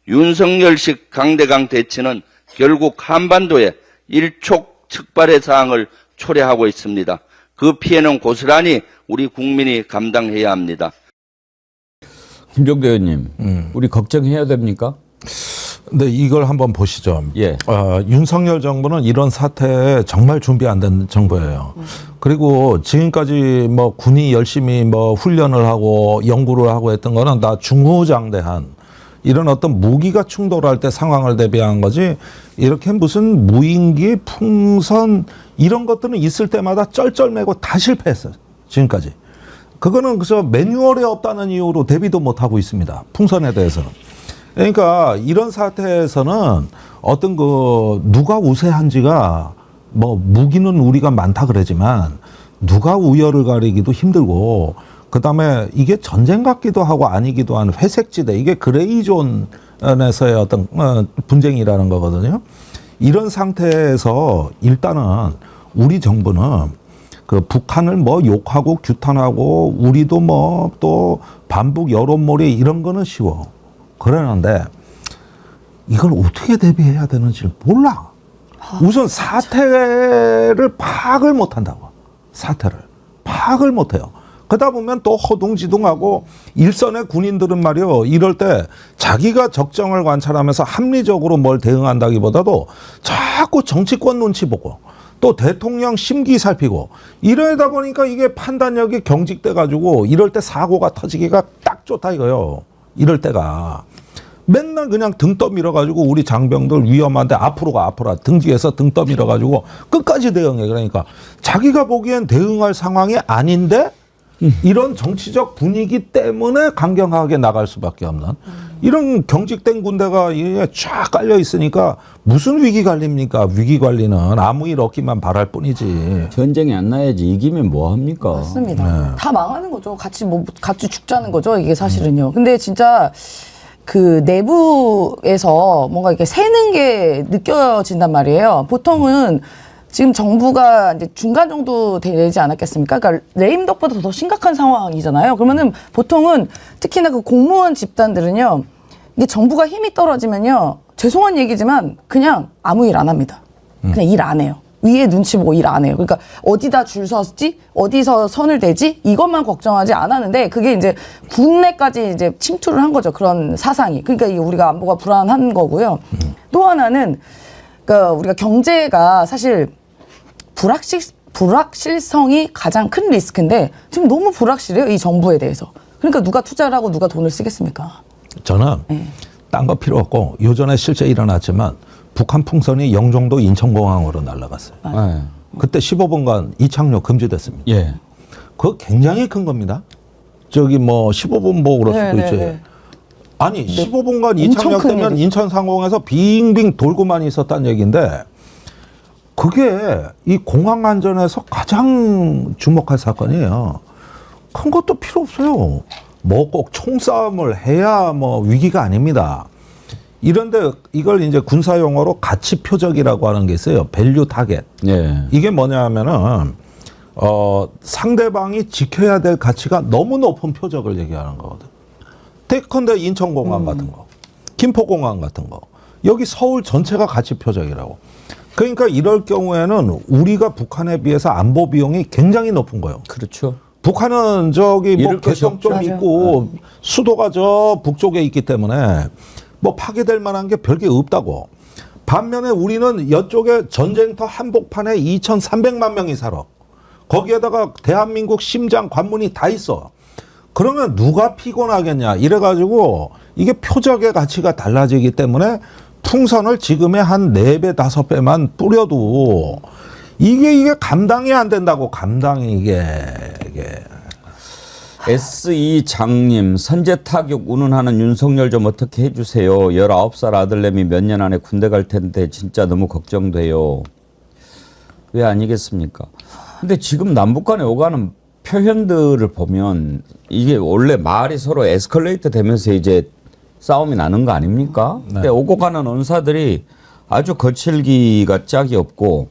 윤석열식 강대강 대치는 결국 한반도에 일촉즉발의 사항을 초래하고 있습니다. 그 피해는 고스란히 우리 국민이 감당해야 합니다. 김종대 의원님, 우리 걱정해야 됩니까? 근데 이걸 한번 보시죠. 예. 윤석열 정부는 이런 사태에 정말 준비 안 된 정부예요. 그리고 지금까지 뭐 군이 열심히 뭐 훈련을 하고 연구를 하고 했던 거는 다 중후장대한 이런 어떤 무기가 충돌할 때 상황을 대비한 거지, 이렇게 무슨 무인기, 풍선 이런 것들은 있을 때마다 쩔쩔매고 다 실패했어요. 지금까지. 그거는 그저 매뉴얼에 없다는 이유로 대비도 못하고 있습니다. 풍선에 대해서는. 그러니까 이런 사태에서는 어떤 그 누가 우세한지가 뭐 무기는 우리가 많다 그러지만 누가 우열을 가리기도 힘들고, 그다음에 이게 전쟁 같기도 하고 아니기도 한 회색지대, 이게 그레이존에서의 어떤 분쟁이라는 거거든요. 이런 상태에서 일단은 우리 정부는 그 북한을 뭐 욕하고 규탄하고 우리도 뭐 또 반북 여론몰이 이런 거는 쉬워. 그러는데 이걸 어떻게 대비해야 되는지 몰라. 우선 사태를 파악을 못한다고. 사태를 파악을 못해요. 그러다 보면 또 허둥지둥하고, 일선의 군인들은 말이요, 이럴 때 자기가 적정을 관찰하면서 합리적으로 뭘 대응한다기보다도 자꾸 정치권 눈치 보고 또 대통령 심기 살피고 이러다 보니까 이게 판단력이 경직돼 가지고 이럴 때 사고가 터지기가 딱 좋다 이거요. 이럴 때가 맨날 그냥 등 떠밀어 가지고 우리 장병들 위험한데 앞으로 등 뒤에서 등 떠밀어 가지고 끝까지 대응해. 그러니까 자기가 보기엔 대응할 상황이 아닌데 이런 정치적 분위기 때문에 강경하게 나갈 수밖에 없는 이런 경직된 군대가 이게 쫙 깔려 있으니까 무슨 위기 관리입니까? 위기 관리는 아무 일 없기만 바랄 뿐이지. 전쟁이 안 나야지 이기면 뭐 합니까? 맞습니다. 다 망하는 거죠. 같이 죽자는 거죠. 이게 사실은요. 근데 진짜 그 내부에서 뭔가 이렇게 새는 게 느껴진단 말이에요. 보통은 지금 정부가 이제 중간 정도 되지 않았겠습니까? 그러니까 레임덕보다 더 심각한 상황이잖아요. 그러면은 보통은 특히나 그 공무원 집단들은요, 이게 정부가 힘이 떨어지면요, 죄송한 얘기지만 그냥 아무 일 안 합니다. 그냥 일 안 해요. 위에 눈치 보고 일 안 해요. 그러니까 어디다 줄 섰지? 어디서 선을 대지? 이것만 걱정하지 않았는데 그게 이제 국내까지 이제 침투를 한 거죠. 그런 사상이. 그러니까 이게 우리가 안보가 불안한 거고요. 또 하나는 그러니까 우리가 경제가 사실 불확실성이 가장 큰 리스크인데 지금 너무 불확실해요. 이 정부에 대해서. 그러니까 누가 투자를 하고 누가 돈을 쓰겠습니까? 저는 딴 거 필요 없고 요전에 실제 일어났지만 북한 풍선이 영종도 인천공항으로 날아갔어요. 네. 그때 15분간 이착륙 금지됐습니다. 예. 그거 굉장히 큰 겁니다. 저기 뭐 15분 보고 그럴 수도 있지. 아니 15분간 이착륙되면 인천 상공에서 빙빙 돌고만 있었다는 얘기인데 그게 이 공항 안전에서 가장 주목할 사건이에요. 큰 것도 필요 없어요. 뭐 꼭 총싸움을 해야 뭐 위기가 아닙니다. 이런데 이걸 이제 군사 용어로 가치 표적이라고 하는 게 있어요. 밸류 타겟. 예. 이게 뭐냐면은 상대방이 지켜야 될 가치가 너무 높은 표적을 얘기하는 거거든. 대컨대 인천공항 같은 거, 김포공항 같은 거, 여기 서울 전체가 가치 표적이라고. 그러니까 이럴 경우에는 우리가 북한에 비해서 안보 비용이 굉장히 높은 거예요. 그렇죠. 북한은 저기 뭐 이럴 것이 개성 좀 없죠. 있고 수도가 저 북쪽에 있기 때문에 뭐 파괴될 만한 게 별게 없다고. 반면에 우리는 이쪽에 전쟁터 한복판에 2,300만 명이 살아. 거기에다가 대한민국 심장 관문이 다 있어. 그러면 누가 피곤하겠냐. 이래가지고 이게 표적의 가치가 달라지기 때문에 풍선을 지금의 한 4배, 5배만 뿌려도 이게 감당이 안 된다고. 감당이 이게. SE 장님, 선제 타격 운운하는 윤석열 좀 어떻게 해주세요. 19살 아들내미 몇 년 안에 군대 갈 텐데 진짜 너무 걱정돼요. 왜 아니겠습니까? 근데 지금 남북 간에 오가는 표현들을 보면 이게 원래 말이 서로 에스컬레이트 되면서 이제 싸움이 나는 거 아닙니까? 근데 오고 가는 언사들이 아주 거칠기가 짝이 없고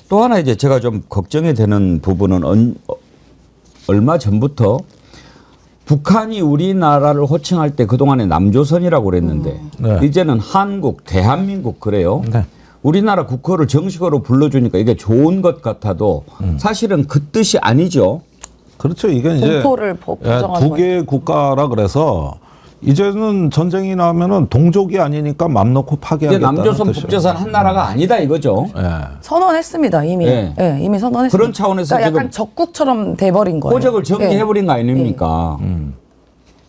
또 하나 이제 제가 좀 걱정이 되는 부분은 얼마 전부터 북한이 우리나라를 호칭할 때 그동안에 남조선이라고 그랬는데 이제는 한국, 대한민국 그래요. 네. 우리나라 국호를 정식으로 불러주니까 이게 좋은 것 같아도 사실은 그 뜻이 아니죠. 그렇죠. 이게 이제 공포를 보장하는 두 개의 국가라 그래서 이제는 전쟁이 나면은 동족이 아니니까 맘 놓고 이제 파괴하겠다는 남조선, 뜻이에요. 북조선 한 나라가 아니다 이거죠. 선언했습니다 이미. 예. 예, 이미 선언했습니다. 그런 차원에서 그러니까 약간 지금 적국처럼 돼버린 거예요. 호적을 정리해버린 거 아닙니까?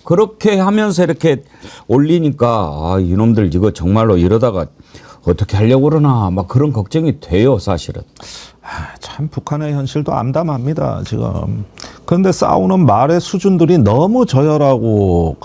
그렇게 하면서 이렇게 올리니까 아, 이놈들 이거 정말로 이러다가 어떻게 하려고 그러나 막 그런 걱정이 돼요 사실은. 참 북한의 현실도 암담합니다 지금. 그런데 싸우는 말의 수준들이 너무 저열하고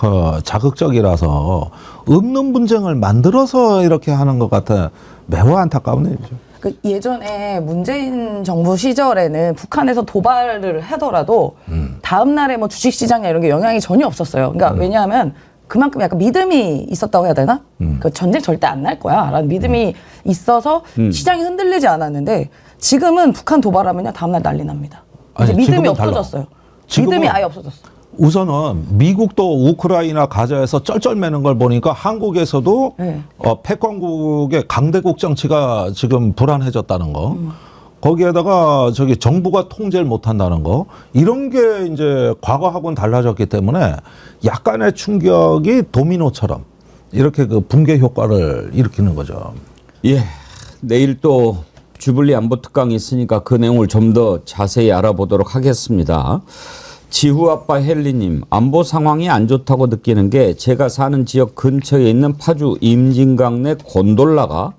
자극적이라서 없는 분쟁을 만들어서 이렇게 하는 것 같아 매우 안타까운 일이죠. 그 예전에 문재인 정부 시절에는 북한에서 도발을 하더라도 다음 날에 뭐 주식시장이나 이런 게 영향이 전혀 없었어요. 그러니까 왜냐하면 그만큼 약간 믿음이 있었다고 해야 되나? 그 전쟁 절대 안 날 거야 라는 믿음이 있어서 시장이 흔들리지 않았는데 지금은 북한 도발하면요 다음 날 난리 납니다. 이제 아니, 믿음이 지금은 없어졌어요. 지금은 믿음이 아예 없어졌어. 우선은 미국도 우크라이나 가자에서 쩔쩔매는 걸 보니까 한국에서도 네. 패권국의 강대국 정치가 지금 불안해졌다는 거. 거기에다가 저기 정부가 통제를 못한다는 거. 이런 게 이제 과거하고는 달라졌기 때문에 약간의 충격이 도미노처럼 이렇게 그 붕괴 효과를 일으키는 거죠. 예, 내일 또 주블리 안보 특강이 있으니까 그 내용을 좀 더 자세히 알아보도록 하겠습니다. 지후아빠 헬리님, 안보 상황이 안 좋다고 느끼는 게 제가 사는 지역 근처에 있는 파주 임진강내 곤돌라가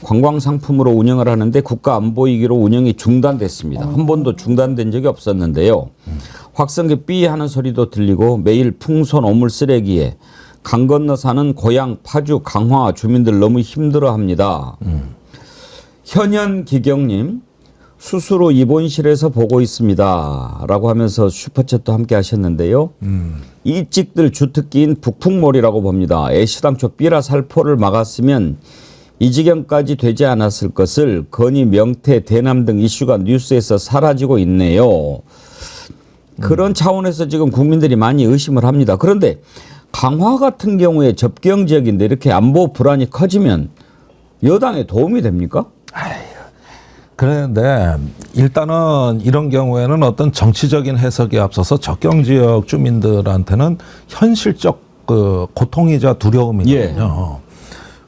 관광 상품으로 운영을 하는데 국가 안보위기로 운영이 중단됐습니다. 한 번도 중단된 적이 없었는데요. 확성기 삐 하는 소리도 들리고 매일 풍선 오물 쓰레기에 강 건너 사는 고향 파주 강화 주민들 너무 힘들어합니다. 현현 기경님 수수로 입원실에서 보고 있습니다 라고 하면서 슈퍼챗도 함께 하셨는데요. 이찍들 주특기인 북풍몰이라고 봅니다. 애시당초 삐라 살포를 막았으면 이 지경까지 되지 않았을 것을 건희 명태 대남 등 이슈가 뉴스에서 사라지고 있네요. 그런 차원에서 지금 국민들이 많이 의심을 합니다. 그런데 강화 같은 경우에 접경 지역인데 이렇게 안보 불안이 커지면 여당에 도움이 됩니까? 그런데 일단은 이런 경우에는 어떤 정치적인 해석에 앞서서 접경 지역 주민들한테는 현실적 그 고통이자 두려움이거든요.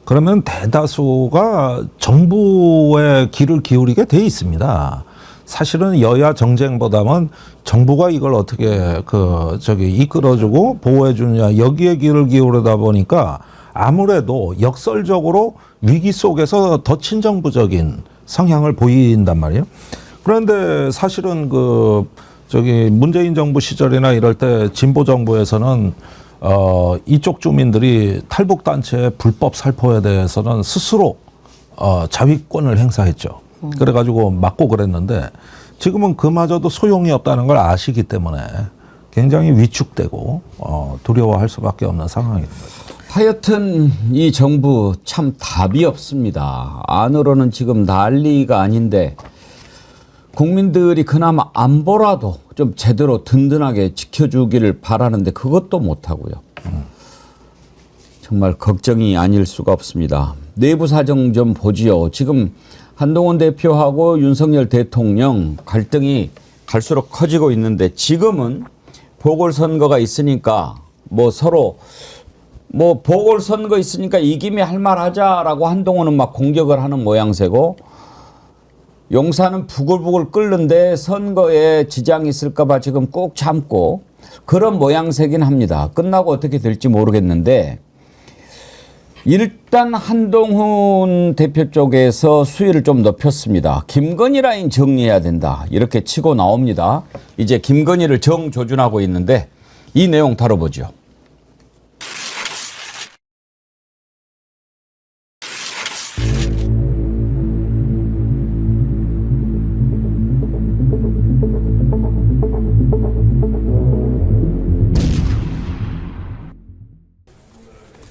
그러면 대다수가 정부의 귀를 기울이게 돼 있습니다. 사실은 여야 정쟁보다는 정부가 이걸 어떻게 이끌어주고 보호해주느냐 여기에 귀를 기울이다 보니까 아무래도 역설적으로 위기 속에서 더 친정부적인 성향을 보인단 말이에요. 그런데 사실은 문재인 정부 시절이나 이럴 때 진보 정부에서는 이쪽 주민들이 탈북단체의 불법 살포에 대해서는 스스로 자위권을 행사했죠. 그래가지고 막고 그랬는데 지금은 그마저도 소용이 없다는 걸 아시기 때문에 굉장히 위축되고 두려워할 수밖에 없는 상황입니다. 하여튼 이 정부 참 답이 없습니다. 안으로는 지금 난리가 아닌데 국민들이 그나마 안보라도 좀 제대로 든든하게 지켜주기를 바라는데 그것도 못하고요. 정말 걱정이 아닐 수가 없습니다. 내부 사정 좀 보지요. 지금 한동훈 대표하고 윤석열 대통령 갈등이 갈수록 커지고 있는데 지금은 보궐선거가 있으니까 서로 보궐선거 있으니까 이김에 할 말 하자라고 한동훈은 막 공격을 하는 모양새고 용산은 부글부글 끓는데 선거에 지장이 있을까 봐 지금 꾹 참고 그런 모양새긴 합니다. 끝나고 어떻게 될지 모르겠는데 일단 한동훈 대표 쪽에서 수위를 좀 높였습니다. 김건희 라인 정리해야 된다. 이렇게 치고 나옵니다. 이제 김건희를 정조준하고 있는데 이 내용 다뤄보죠.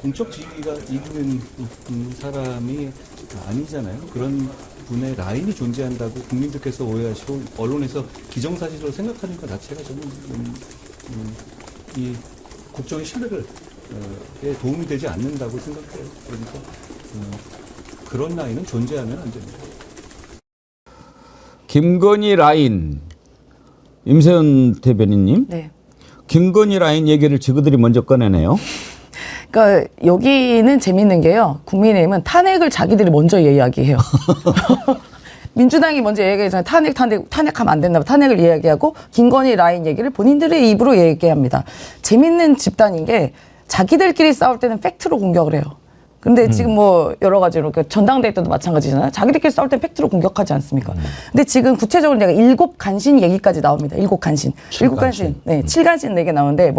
공적 지위가 있는 사람이 아니잖아요. 그런 분의 라인이 존재한다고 국민들께서 오해하시고 언론에서 기정사실로 생각하는 것 자체가 저는 이 국정의 신뢰에 도움이 되지 않는다고 생각해요. 그러니까 그런 라인은 존재하면 안 됩니다. 김건희 라인, 임세연 대변인님. 네. 김건희 라인 얘기를 저그들이 먼저 꺼내네요. 그러니까 여기는 재밌는 게요. 국민의힘은 탄핵을 자기들이 먼저 이야기해요. 민주당이 먼저 얘기하잖아요. 탄핵하면 안 된다. 탄핵을 이야기하고 김건희 라인 얘기를 본인들의 입으로 얘기합니다. 재밌는 집단인 게 자기들끼리 싸울 때는 팩트로 공격을 해요. 근데 지금 여러 가지로 전당대회 때도 마찬가지잖아요. 자기들끼리 싸울 때는 팩트로 공격하지 않습니까? 근데 지금 구체적으로 내가 7간신 얘기까지 나옵니다. 7간신. 7간신. 네, 7간신 얘기 나오는데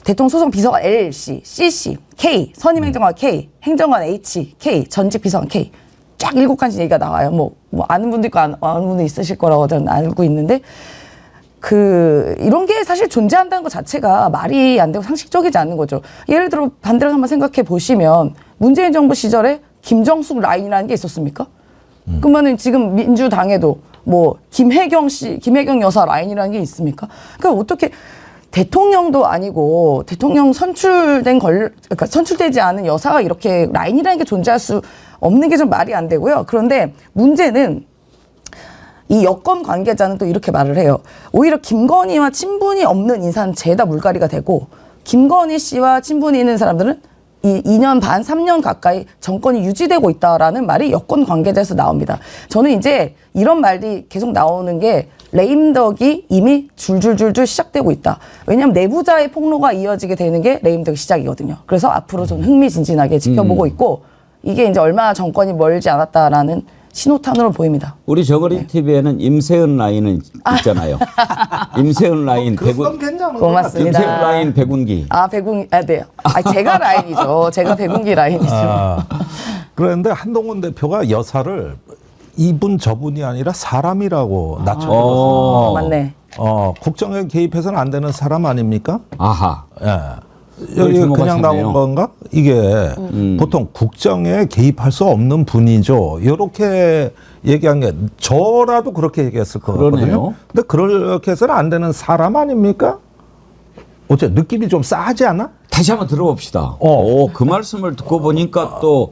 대통령 소속 비서관 LC, CC, K, 선임행정관 K, 행정관 H, K, 전직 비서관 K. 쫙 7간신 얘기가 나와요. 아는 분도 있고 안 아는 분도 있으실 거라고 저는 알고 있는데 이런 게 사실 존재한다는 것 자체가 말이 안 되고 상식적이지 않는 거죠. 예를 들어 반대로 한번 생각해 보시면 문재인 정부 시절에 김정숙 라인이라는 게 있었습니까? 그러면은 지금 민주당에도 김혜경 여사 라인이라는 게 있습니까? 그러니까 어떻게 대통령도 아니고 대통령 그러니까 선출되지 않은 여사가 이렇게 라인이라는 게 존재할 수 없는 게 좀 말이 안 되고요. 그런데 문제는 이 여권 관계자는 또 이렇게 말을 해요. 오히려 김건희와 친분이 없는 인사는 죄다 물갈이가 되고 김건희 씨와 친분이 있는 사람들은 이 2년 반, 3년 가까이 정권이 유지되고 있다라는 말이 여권 관계자에서 나옵니다. 저는 이제 이런 말이 계속 나오는 게 레임덕이 이미 줄줄줄줄 시작되고 있다. 왜냐하면 내부자의 폭로가 이어지게 되는 게 레임덕 시작이거든요. 그래서 앞으로 저는 흥미진진하게 지켜보고 있고 이게 이제 얼마 정권이 멀지 않았다라는 신호탄으로 보입니다. 우리 저거리 TV에는 임세은 라인은 있잖아요. 임세은 라인 백운. 고맙습니다. 임세은 라인 백운기. 네. 제가 라인이죠. 제가 백운기 라인이죠. 그런데 한동훈 대표가 여사를 이분 저분이 아니라 사람이라고 낮춰버렸어요. 맞네. 국정에 개입해서는 안 되는 사람 아닙니까? 아하. 예. 여기 그냥 주목하셨네요. 나온 건가? 이게 보통 국정에 개입할 수 없는 분이죠. 이렇게 얘기한 게 저라도 그렇게 얘기했을 거거든요. 그러네요. 근데 그렇게 해서는 안 되는 사람 아닙니까? 어째 느낌이 좀 싸하지 않아? 다시 한번 들어봅시다. 그 말씀을 듣고 보니까 또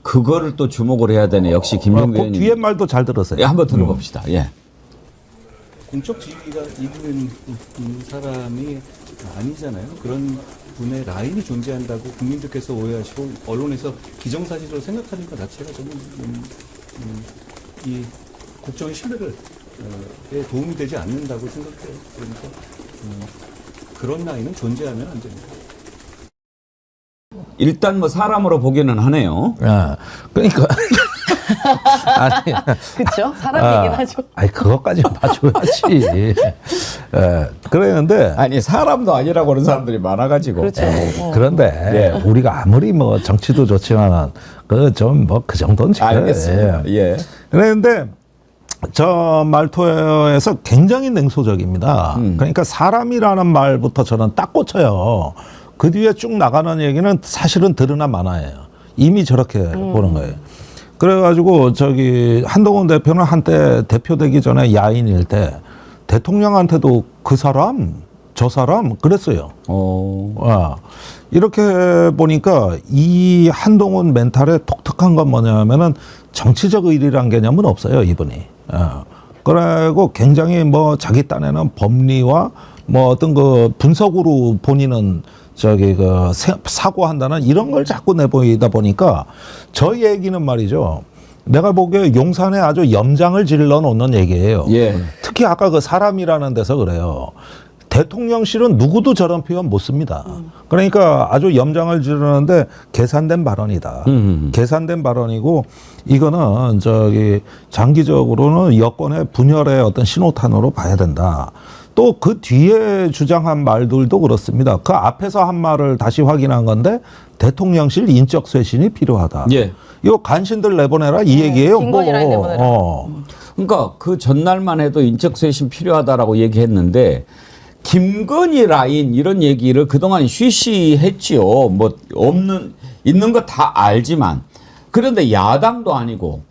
그거를 또 주목을 해야 되네. 역시 김종규 그 의원님. 뒤에 말도 잘 들으세요. 예, 한번 들어봅시다. 예. 공적 지위가 있는 사람이 아니잖아요. 그런 분의 라인이 존재한다고 국민들께서 오해하시고 언론에서 기정사실로 생각하는 것 자체가 저는 이 국정의 신뢰에 도움이 되지 않는다고 생각해요. 그러니까 그런 라인은 존재하면 안 됩니다. 일단 뭐 사람으로 보기는 하네요. 예. 그러니까 아니, 그렇죠. 사람이긴 하죠. 아니 그것까지 봐줘야지. 예. 그랬는데 아니 사람도 아니라고 그런 사람들이 많아가지고. 그렇죠. 그런데 우리가 아무리 뭐 정치도 좋지만 그 좀 뭐 그 정도는 지켜야 알겠습니다. 예. 그런데 저 말투에서 굉장히 냉소적입니다. 그러니까 사람이라는 말부터 저는 딱 꽂혀요. 그 뒤에 쭉 나가는 얘기는 사실은 들으나 마나예요. 이미 저렇게 보는 거예요. 그래가지고 저기 한동훈 대표는 한때 대표되기 전에 야인일 때 대통령한테도 그 사람 저 사람 그랬어요. 이렇게 보니까 이 한동훈 멘탈의 독특한 건 뭐냐면은 정치적 의리란 개념은 없어요, 이분이. 그리고 굉장히 뭐 자기 딴에는 법리와 뭐 어떤 그 분석으로 본인은 저기 그 사고한다는 이런 걸 자꾸 내보이다 보니까 저 얘기는 말이죠. 내가 보기에 용산에 아주 염장을 질러 놓는 얘기예요. 예. 특히 아까 그 사람이라는 데서 그래요. 대통령실은 누구도 저런 표현 못 씁니다. 그러니까 아주 염장을 지르는데 계산된 발언이다. 계산된 발언이고 이거는 저기 장기적으로는 여권의 분열의 어떤 신호탄으로 봐야 된다. 또 그 뒤에 주장한 말들도 그렇습니다. 그 앞에서 한 말을 다시 확인한 건데 대통령실 인적 쇄신이 필요하다. 예. 이거 간신들 내보내라 이 얘기예요. 김건희 라인 내보내라. 그러니까 그 전날만 해도 인적 쇄신 필요하다라고 얘기했는데 김건희 라인 이런 얘기를 그동안 쉬쉬했지요. 뭐 있는 거 다 알지만 그런데 야당도 아니고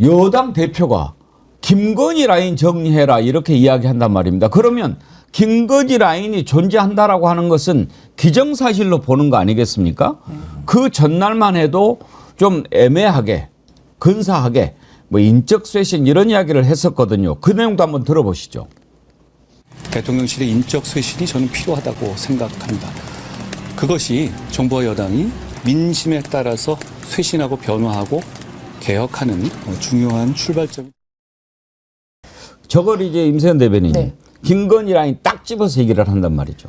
여당 대표가 김건희 라인 정리해라 이렇게 이야기한단 말입니다. 그러면 김건희 라인이 존재한다라고 하는 것은 기정사실로 보는 거 아니겠습니까? 그 전날만 해도 좀 애매하게 근사하게 뭐 인적 쇄신 이런 이야기를 했었거든요. 그 내용도 한번 들어보시죠. 대통령실의 인적 쇄신이 저는 필요하다고 생각합니다. 그것이 정부와 여당이 민심에 따라서 쇄신하고 변화하고 개혁하는 중요한 출발점. 저걸 이제 임세현 대변인 네. 김건희 라인 딱 집어서 얘기를 한단 말이죠.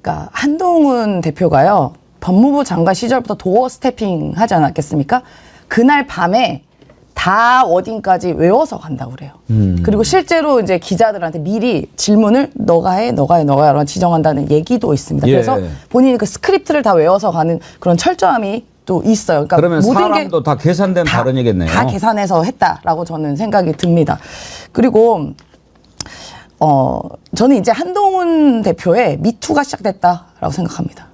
그러니까 한동훈 대표가요. 법무부 장관 시절부터 도어 스태핑 하지 않았겠습니까? 그날 밤에 다 워딩까지 외워서 간다고 그래요. 그리고 실제로 이제 기자들한테 미리 질문을 너가 해, 라고 지정한다는 얘기도 있습니다. 예. 그래서 본인이 그 스크립트를 다 외워서 가는 그런 철저함이 또 있어요. 그러니까 그러면 모든 사람도 다 계산된 발언이겠네요. 다 계산해서 했다라고 저는 생각이 듭니다. 그리고 저는 이제 한동훈 대표의 미투가 시작됐다라고 생각합니다.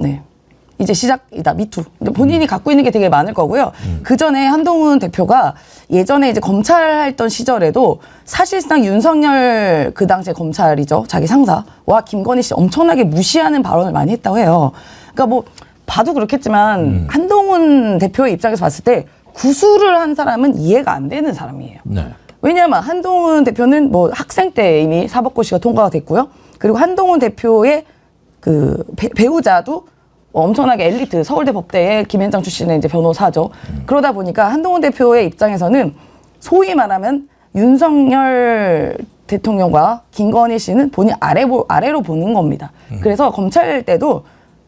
네. 이제 시작이다, 미투. 근데 본인이 갖고 있는 게 되게 많을 거고요. 그 전에 한동훈 대표가 예전에 이제 검찰했던 시절에도 사실상 윤석열 그 당시에 검찰이죠. 자기 상사와 김건희 씨 엄청나게 무시하는 발언을 많이 했다고 해요. 그러니까 뭐 봐도 그렇겠지만 한동훈 대표의 입장에서 봤을 때 구술을 한 사람은 이해가 안 되는 사람이에요. 네. 왜냐하면 한동훈 대표는 뭐 학생 때 이미 사법고시가 통과가 됐고요. 그리고 한동훈 대표의 그 배우자도 엄청나게 엘리트 서울대 법대의 김현장 출신의 이제 변호사죠. 그러다 보니까 한동훈 대표의 입장에서는 소위 말하면 윤석열 대통령과 김건희 씨는 본인 아래로 보는 겁니다. 그래서 검찰 때도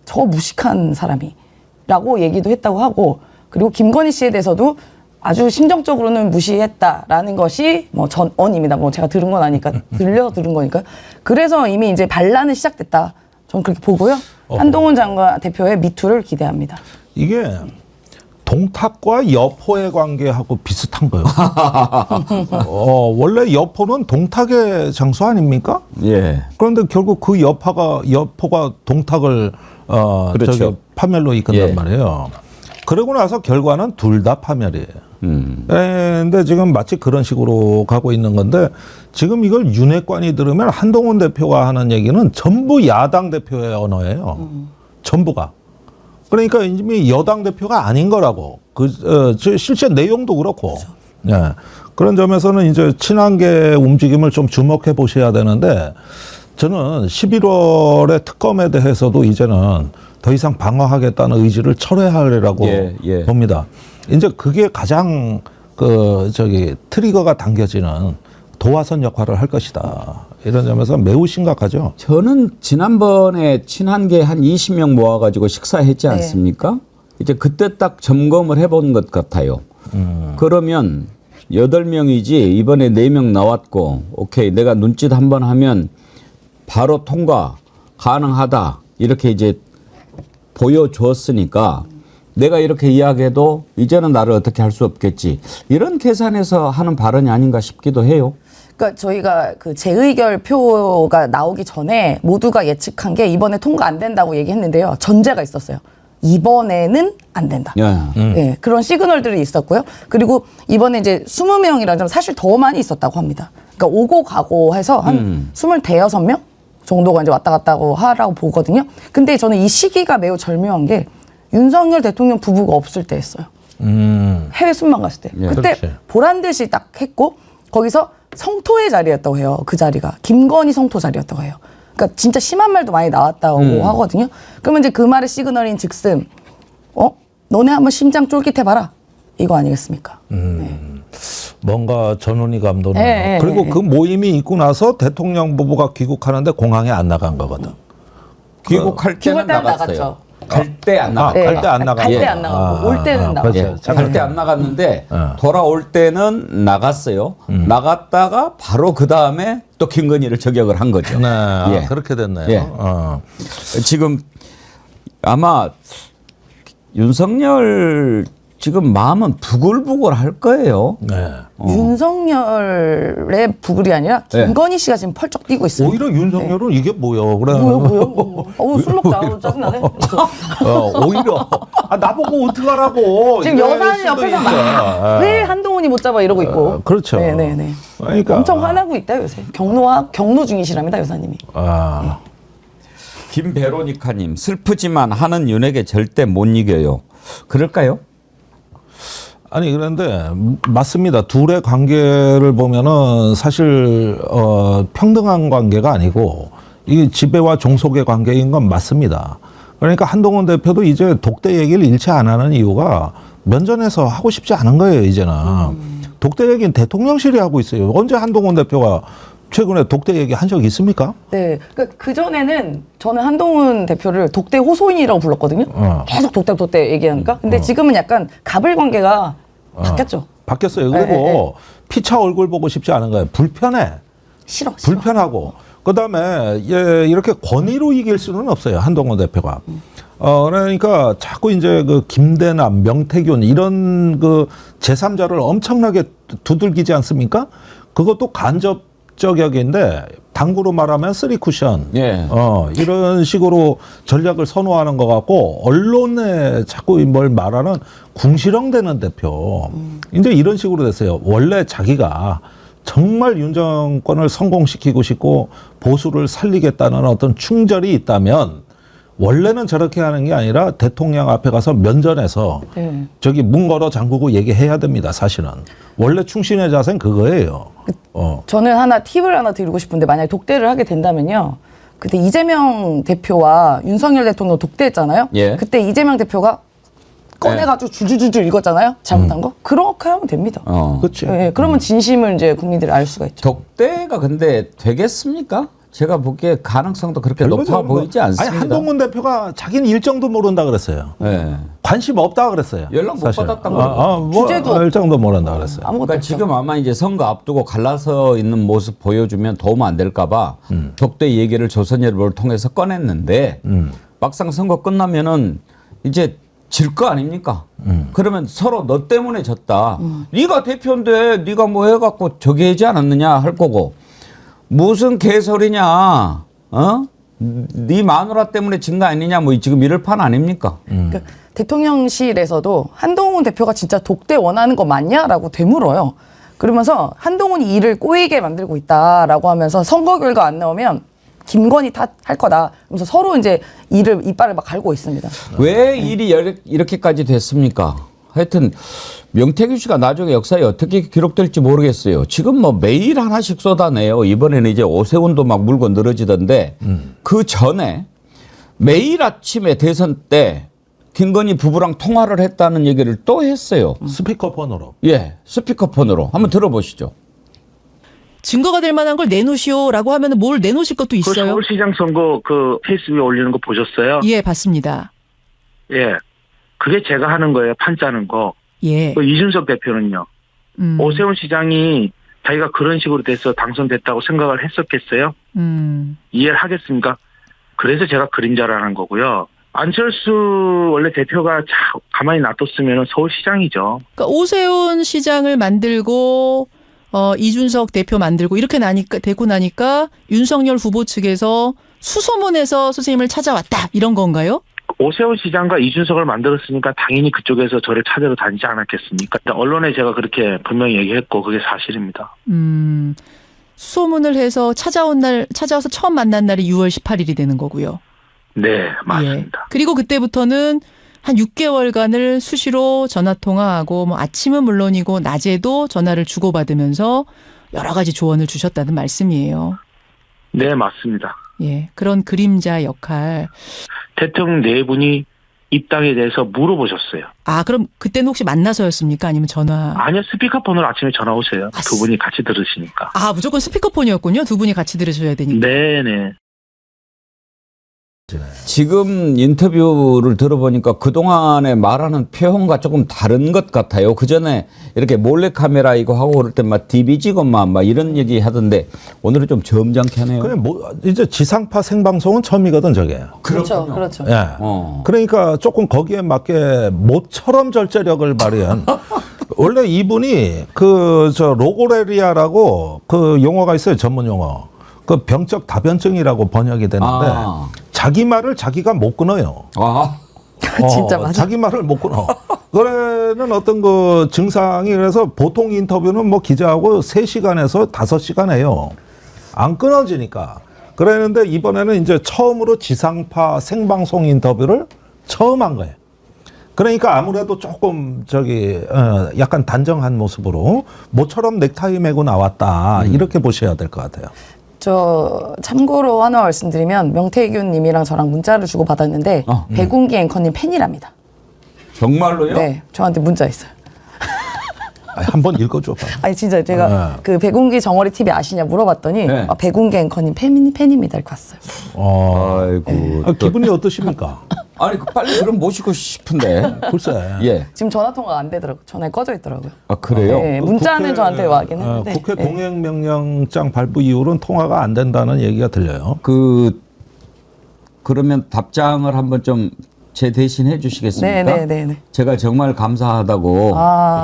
저 무식한 사람이라고 얘기도 했다고 하고 그리고 김건희 씨에 대해서도 아주 심정적으로는 무시했다라는 것이 뭐 전언입니다. 뭐 제가 들은 건 아니까 들려서 들은 거니까. 그래서 이미 이제 반란은 시작됐다. 저는 그렇게 보고요. 한동훈 장관 대표의 미투를 기대합니다. 이게 동탁과 여포의 관계하고 비슷한 거예요. 원래 여포는 동탁의 장수 아닙니까? 예. 그런데 결국 그 여포가 동탁을 그렇죠. 저기 파멸로 이끈단 예. 말이에요. 그러고 나서 결과는 둘 다 파멸이에요. 근데 지금 마치 그런 식으로 가고 있는 건데 지금 이걸 윤핵관이 들으면 한동훈 대표가 하는 얘기는 전부 야당 대표의 언어예요. 전부가. 그러니까 이미 여당 대표가 아닌 거라고. 실제 내용도 그렇고. 네. 그런 점에서는 이제 친한계 움직임을 좀 주목해 보셔야 되는데 저는 11월의 특검에 대해서도 이제는 더 이상 방어하겠다는 의지를 철회하리라고 예. 봅니다. 이제 그게 가장 트리거가 당겨지는 도화선 역할을 할 것이다. 이런 점에서 매우 심각하죠. 저는 지난번에 친한계 한 20명 모아가지고 식사했지 않습니까? 이제 그때 딱 점검을 해본 것 같아요. 그러면 8명이지 이번에 4명 나왔고 오케이 내가 눈짓 한번 하면 바로 통과 가능하다 이렇게 이제 보여줬으니까 내가 이렇게 이야기해도 이제는 나를 어떻게 할 수 없겠지 이런 계산에서 하는 발언이 아닌가 싶기도 해요. 그러니까 저희가 그 재의결표가 나오기 전에 모두가 예측한 게 이번에 통과 안 된다고 얘기했는데요. 전제가 있었어요. 이번에는 안 된다. 예, 그런 시그널들이 있었고요. 그리고 이번에 이제 20명이라면 사실 더 많이 있었다고 합니다. 그러니까 오고 가고 해서 한 26명 정도가 이제 왔다 갔다 하라고 보거든요. 근데 저는 이 시기가 매우 절묘한 게 윤석열 대통령 부부가 없을 때였어요. 해외 순방 갔을 때. 예. 그때 그렇지. 보란 듯이 딱 했고 거기서 성토의 자리였다고 해요. 그 자리가. 김건희 성토 자리였다고 해요. 그러니까 진짜 심한 말도 많이 나왔다고 하거든요. 그러면 이제 그 말의 시그널인 즉슨 너네 한번 심장 쫄깃해봐라. 이거 아니겠습니까? 뭔가 전운이 감도는. 예, 그리고 예, 그 모임이 있고 나서 대통령 부부가 귀국하는데 공항에 안 나간 거거든. 귀국할 때는 귀국할 때는 나갔어요. 나갔죠. 갈 때 안 나갔어요. 네. 갈 때 안 나갔고. 갈 때 안 나가고 올 때는 나갔죠. 그렇죠. 예, 갈 때 안 나갔는데 어. 돌아올 때는 나갔어요. 나갔다가 바로 그 다음에 또 김건희를 저격을 한 거죠. 네, 예. 그렇게 됐네요. 예. 지금 아마 윤석열 지금 마음은 부글부글 할 거예요. 네. 윤석열의 부글이 아니라 김건희 씨가 지금 펄쩍 뛰고 있어요. 오히려 윤석열은 이게 뭐야? 그래. 뭐요? 술 먹자. 짜증나네. 오히려 나보고 어떡하라고. 지금 이럴 여사는 수도 옆에서 있어. 막 왜 한동훈이 못 잡아 이러고 있고. 그렇죠. 네네네. 그러니까 엄청 화나고 있다 요새. 경로 중이시랍니다 여사님이. 김베로니카님 슬프지만 하는 윤에게 절대 못 이겨요. 그럴까요? 아니 그런데 맞습니다. 둘의 관계를 보면은 사실 평등한 관계가 아니고 이 지배와 종속의 관계인 건 맞습니다. 그러니까 한동훈 대표도 이제 독대 얘기를 일체 안 하는 이유가 면전에서 하고 싶지 않은 거예요. 이제는 독대 얘기는 대통령실이 하고 있어요. 언제 한동훈 대표가 최근에 독대 얘기 한 적 있습니까? 네. 그 전에는 저는 한동훈 대표를 독대 호소인이라고 불렀거든요. 계속 독대 얘기하니까. 근데 지금은 약간 갑을 관계가 바뀌었죠. 바뀌었어요. 그리고 피차 얼굴 보고 싶지 않은 거예요. 불편해. 싫어. 불편하고. 그다음에 이렇게 권위로 이길 수는 없어요. 한동훈 대표가. 그러니까 자꾸 이제 그 김대남, 명태균 이런 그 제3자를 엄청나게 두들기지 않습니까? 그것도 간접적역인데 당구로 말하면 쓰리 쿠션. 예. 이런 식으로 전략을 선호하는 것 같고 언론에 자꾸 뭘 말하는 궁시렁대는 대표. 이제 이런 식으로 됐어요. 원래 자기가 정말 윤 정권을 성공시키고 싶고 보수를 살리겠다는 어떤 충절이 있다면 원래는 저렇게 하는 게 아니라 대통령 앞에 가서 면전에서 저기 문 걸어 잠그고 얘기해야 됩니다. 사실은. 원래 충신의 자세는 그거예요. 저는 팁을 하나 드리고 싶은데 만약에 독대를 하게 된다면요. 그때 이재명 대표와 윤석열 대통령 독대했잖아요. 예. 그때 이재명 대표가 꺼내가지고 줄줄줄 읽었잖아요. 잘못한 거. 그렇게 하면 됩니다. 그렇지. 그러면 진심을 이제 국민들이 알 수가 있죠. 독대가 근데 되겠습니까? 제가 보기에 가능성도 그렇게 높아 보이지 않습니다. 아니 한동훈 대표가 자기는 일정도 모른다 그랬어요. 네. 관심 없다 그랬어요. 연락 못 사실. 받았다고 그러고. 뭐 주제도 할 정도 모른다 그랬어요. 아무것도 그러니까 없죠. 지금 아마 이제 선거 앞두고 갈라서 있는 모습 보여주면 도움 안 될까봐 독대 얘기를 조선일보를 통해서 꺼냈는데 막상 선거 끝나면은 이제 질 거 아닙니까? 그러면 서로 너 때문에 졌다. 네가 대표인데 네가 뭐 해갖고 저기 하지 않았느냐 할 거고 무슨 개소리냐? 어? 네 마누라 때문에 진 거 아니냐? 뭐 지금 이럴 판 아닙니까? 그러니까 대통령실에서도 한동훈 대표가 진짜 독대 원하는 거 맞냐라고 되물어요. 그러면서 한동훈이 일을 꼬이게 만들고 있다라고 하면서 선거 결과 안 나오면 김건희 탓할 거다. 그러면서 서로 이제 이빨을 막 갈고 있습니다. 왜 일이 이렇게까지 됐습니까? 하여튼 명태균 씨가 나중에 역사에 어떻게 기록될지 모르겠어요. 지금 뭐 매일 하나씩 쏟아내요. 이번에는 이제 오세훈도 막 물고 늘어지던데 그 전에 매일 아침에 대선 때 김건희 부부랑 통화를 했다는 얘기를 또 했어요. 스피커폰으로. 예, 스피커폰으로 한번 들어보시죠. 증거가 될 만한 걸 내놓으시오라고 하면 뭘 내놓으실 것도 그 있어요? 서울시장 선거 그 페이스북에 올리는 거 보셨어요? 예, 봤습니다. 예. 그게 제가 하는 거예요. 판 짜는 거. 예. 그 이준석 대표는요. 오세훈 시장이 자기가 그런 식으로 돼서 당선됐다고 생각을 했었겠어요? 이해를 하겠습니까? 그래서 제가 그림자라는 거고요. 안철수 원래 대표가 가만히 놔뒀으면 서울시장이죠. 그러니까 오세훈 시장을 만들고 이준석 대표 만들고 이렇게 되고 나니까 윤석열 후보 측에서 수소문해서 선생님을 찾아왔다 이런 건가요? 오세훈 시장과 이준석을 만들었으니까 당연히 그쪽에서 저를 찾으러 다니지 않았겠습니까? 언론에 제가 그렇게 분명히 얘기했고 그게 사실입니다. 수소문을 해서 찾아와서 처음 만난 날이 6월 18일이 되는 거고요. 네, 맞습니다. 예. 그리고 그때부터는 한 6개월간을 수시로 전화 통화하고 뭐 아침은 물론이고 낮에도 전화를 주고받으면서 여러 가지 조언을 주셨다는 말씀이에요. 네, 맞습니다. 예, 그런 그림자 역할. 대통령 네 분이 입당에 대해서 물어보셨어요. 아, 그럼 그때는 혹시 만나서였습니까? 아니면 전화? 아니요, 스피커폰으로 아침에 전화 오세요. 두 분이 같이 들으시니까. 아, 무조건 스피커폰이었군요. 두 분이 같이 들으셔야 되니까. 네네. 지금 인터뷰를 들어보니까 그동안에 말하는 표현과 조금 다른 것 같아요. 그전에 이렇게 몰래카메라 이거 하고 그럴 때 막 디비지건만 막 이런 얘기 하던데 오늘은 좀 점잖게 하네요. 그냥 뭐 이제 지상파 생방송은 처음이거든 저게. 그렇죠. 그렇죠. 예. 어. 그러니까 조금 거기에 맞게 모처럼 절제력을 발휘한 원래 이분이 저 로고레리아라고 그 용어가 있어요. 전문 용어. 그 병적 다변증이라고 번역이 되는데 자기 말을 자기가 못 끊어요. 진짜 맞아. 자기 말을 못 끊어. 그래는 어떤 그 증상이 그래서 보통 인터뷰는 뭐 기자하고 3시간에서 5시간 해요. 안 끊어지니까. 그랬는데 이번에는 이제 처음으로 지상파 생방송 인터뷰를 처음 한 거예요. 그러니까 아무래도 조금 약간 단정한 모습으로 모처럼 넥타이 메고 나왔다. 이렇게 보셔야 될 것 같아요. 저 참고로 하나 말씀드리면 명태균 님이랑 저랑 문자를 주고 받았는데 백운기 앵커님 팬이랍니다. 정말로요? 네, 저한테 문자 있어요. 한번 읽어줘봐. 아니 진짜 제가 그 백운기 정어리 TV 아시냐 물어봤더니 네. 백운기 앵커님 팬입니다 이렇게 왔어요. 아이고. 기분이 어떠십니까? 아니 빨리 그럼 모시고 싶은데. 글쎄. 예. 지금 전화 통화가 안 되더라고요. 전화에 꺼져 있더라고요. 아 그래요? 네, 문자는 저한테 와긴 했는데. 국회 네. 동행명령장 발부 이후로는 통화가 안 된다는 얘기가 들려요. 그러면 답장을 한번 좀 제 대신 해주시겠습니까? 네. 제가 정말 감사하다고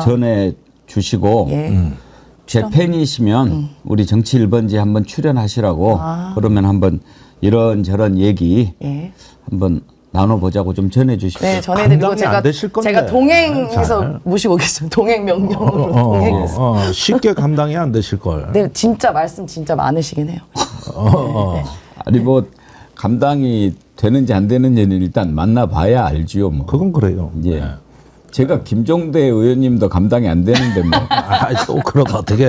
전해 주시고 예. 제 팬이시면 우리 정치 1번지 한번 출연하시라고 그러면 한번 이런저런 얘기 예. 한번 나눠보자고 좀 전해주십시오. 네, 전해드리고 감당이 안 되실 건데. 제가 동행해서 잘. 모시고 오겠습니다. 동행 명령으로 동행해서. 쉽게 감당이 안 되실 걸. 네, 진짜 말씀 진짜 많으시긴 해요. 아니 뭐 감당이 되는지 안 되는지는 일단 만나봐야 알지요. 뭐. 그건 그래요. 예. 제가 김종대 의원님도 감당이 안 되는데 뭐. 또 그럼 어떻게?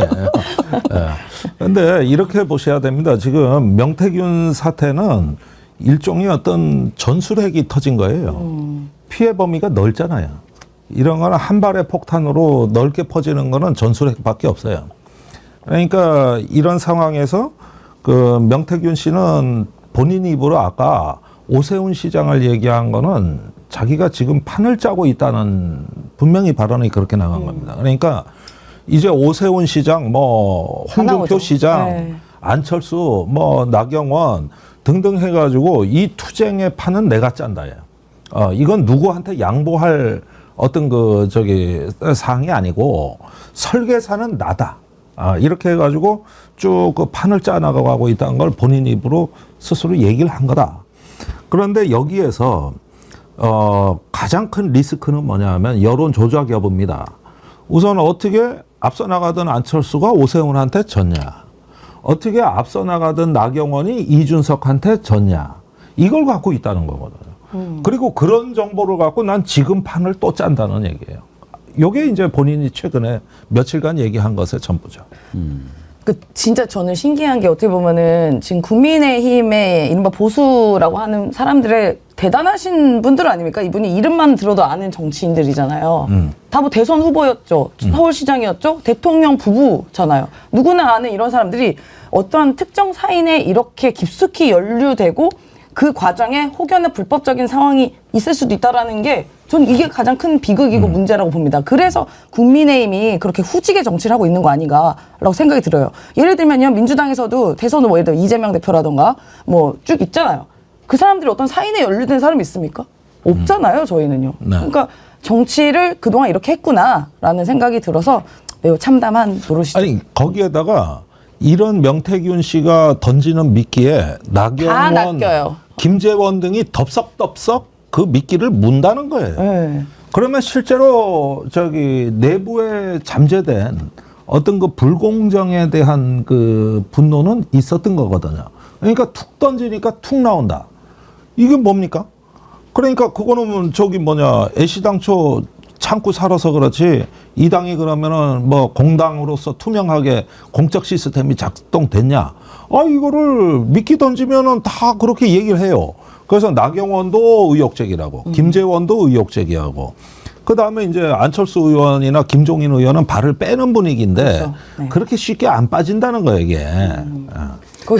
그런데 이렇게 보셔야 됩니다. 지금 명태균 사태는 일종의 어떤 전술핵이 터진 거예요. 피해 범위가 넓잖아요. 이런 거는 한 발의 폭탄으로 넓게 퍼지는 거는 전술핵밖에 없어요. 그러니까 이런 상황에서 그 명태균 씨는 본인 입으로 아까 오세훈 시장을 얘기한 거는 자기가 지금 판을 짜고 있다는 분명히 발언이 그렇게 나간 겁니다. 그러니까 이제 오세훈 시장, 뭐 홍준표 나오죠. 시장, 네. 안철수, 뭐 나경원 등등 해가지고 이 투쟁의 판은 내가 짠다예요. 이건 누구한테 양보할 어떤 사항이 아니고 설계사는 나다. 이렇게 해가지고 쭉 그 판을 짜나가고 있다는 걸 본인 입으로 스스로 얘기를 한 거다. 그런데 여기에서 가장 큰 리스크는 뭐냐 하면 여론 조작 여부입니다. 우선 어떻게 앞서 나가던 안철수가 오세훈한테 졌냐. 어떻게 앞서 나가던 나경원이 이준석한테 졌냐. 이걸 갖고 있다는 거거든요. 그리고 그런 정보를 갖고 난 지금 판을 또 짠다는 얘기예요. 이게 이제 본인이 최근에 며칠간 얘기한 것의 전부죠. 진짜 저는 신기한 게 어떻게 보면은 지금 국민의힘의 이른바 보수라고 하는 사람들의 대단하신 분들 아닙니까? 이분이 이름만 들어도 아는 정치인들이잖아요. 다 뭐 대선 후보였죠. 서울시장이었죠. 대통령 부부잖아요. 누구나 아는 이런 사람들이 어떠한 특정 사인에 이렇게 깊숙이 연루되고 그 과정에 혹여나 불법적인 상황이 있을 수도 있다라는 게 전 이게 가장 큰 비극이고 문제라고 봅니다. 그래서 국민의힘이 그렇게 후지게 정치를 하고 있는 거 아닌가라고 생각이 들어요. 예를 들면요, 민주당에서도 대선 후보, 예를 들어 이재명 대표라던가 뭐 쭉 있잖아요. 그 사람들이 어떤 사인에 연루된 사람이 있습니까? 없잖아요, 저희는요. 네. 그러니까 정치를 그동안 이렇게 했구나라는 생각이 들어서 매우 참담한 노릇이죠. 아니, 거기에다가 이런 명태균 씨가 던지는 미끼에 다 나경원, 낚여요. 김재원 등이 덥석덥석 그 미끼를 문다는 거예요. 네. 그러면 실제로 내부에 잠재된 어떤 그 불공정에 대한 그 분노는 있었던 거거든요. 그러니까 툭 던지니까 툭 나온다. 이게 뭡니까? 그러니까 그거는 애시당초 참고 살아서 그렇지 이 당이 그러면은 뭐 공당으로서 투명하게 공적 시스템이 작동됐냐? 이거를 미끼 던지면은 다 그렇게 얘기를 해요. 그래서 나경원도 의혹제기라고, 김재원도 의혹제기하고, 그 다음에 이제 안철수 의원이나 김종인 의원은 발을 빼는 분위기인데 그렇죠. 네. 그렇게 쉽게 안 빠진다는 거예요, 이게.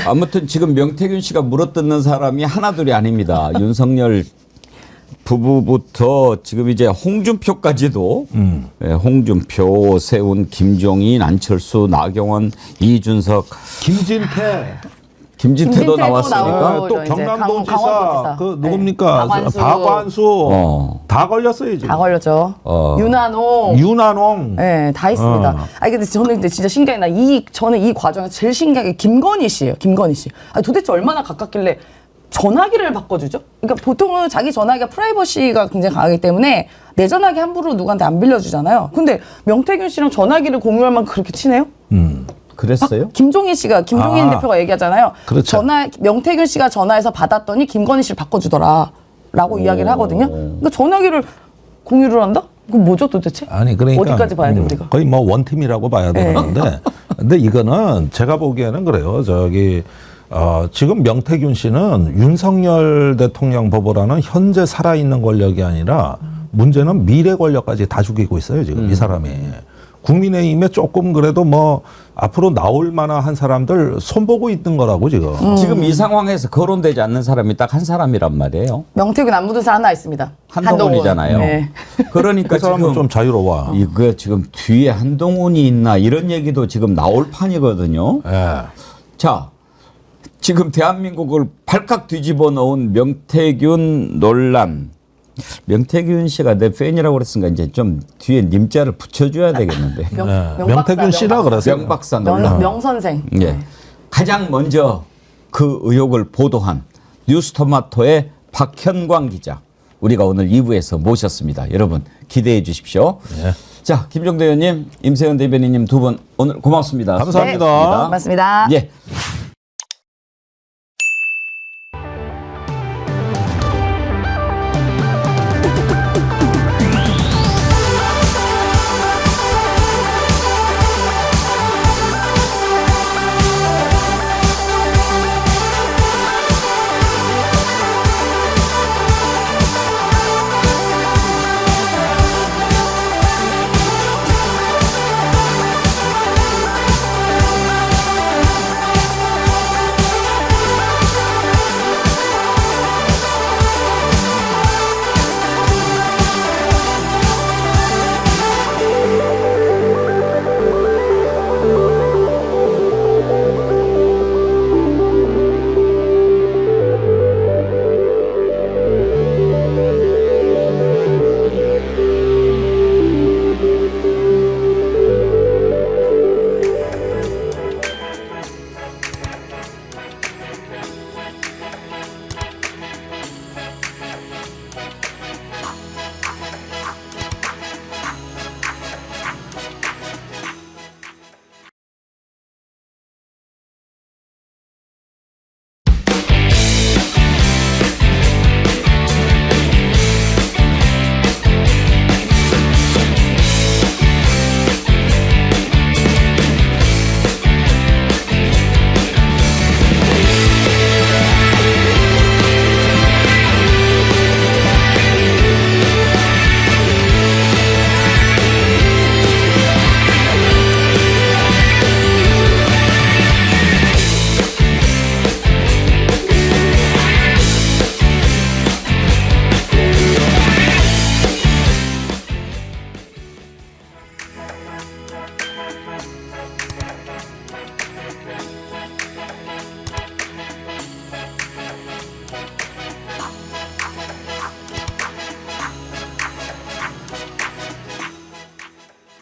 아무튼 지금 명태균 씨가 물어뜯는 사람이 하나둘이 아닙니다. 윤석열 부부부터 지금 이제 홍준표까지도 홍준표, 오세훈, 김종인, 안철수, 나경원, 이준석, 김진태도 나왔으니까 나오고 또 이제 경남도지사 강원도지사. 그 누굽니까? 박완수. 박완수 다 걸렸어요 지금. 다 걸렸죠. 윤한홍. 네, 다 있습니다. 근데 저는 진짜 신기한 저는 이 과정에서 제일 신기한 게 김건희 씨예요. 김건희 씨. 도대체 얼마나 가깝길래 전화기를 바꿔주죠? 그러니까 보통은 자기 전화기가 프라이버시가 굉장히 강하기 때문에 내 전화기 함부로 누구한테 안 빌려주잖아요. 근데 명태균 씨랑 전화기를 공유할 만큼 그렇게 친해요? 그랬어요? 김종인 대표가 얘기하잖아요. 그렇죠. 명태균 씨가 전화해서 받았더니 김건희 씨를 바꿔주더라라고 이야기를 하거든요. 그러니까 전화기를 공유를 한다? 그럼 뭐죠 도대체? 아니 그러니까 어디까지 봐야 돼 우리가? 거의 뭐 원팀이라고 봐야 되는데, 근데 이거는 제가 보기에는 그래요. 지금 명태균 씨는 윤석열 대통령 보고라는 현재 살아있는 권력이 아니라 문제는 미래 권력까지 다 죽이고 있어요 지금 이 사람이. 국민의힘에 조금 그래도 뭐 앞으로 나올 만한 사람들 손보고 있는 거라고 지금. 지금 이 상황에서 거론되지 않는 사람이 딱 한 사람이란 말이에요. 명태균 안 묻은 사람 하나 있습니다. 한동훈이잖아요. 네. 그러니까 그 사람은 지금 좀 자유로워. 이거 지금 뒤에 한동훈이 있나 이런 얘기도 지금 나올 판이거든요. 자, 지금 대한민국을 발칵 뒤집어 놓은 명태균 논란. 명태균 씨가 내 팬이라고 그랬으니까 이제 좀 뒤에 님자를 붙여줘야 되겠는데. 명태균 씨라 그러세요. 명박사 논란. 명선생. 예. 가장 먼저 그 의혹을 보도한 뉴스토마토의 박현광 기자. 우리가 오늘 2부에서 모셨습니다. 여러분 기대해 주십시오. 네. 자, 김종대 의원님, 임세현 대변인님 두 분 오늘 고맙습니다. 감사합니다. 수고하셨습니다. 고맙습니다. 예. 네.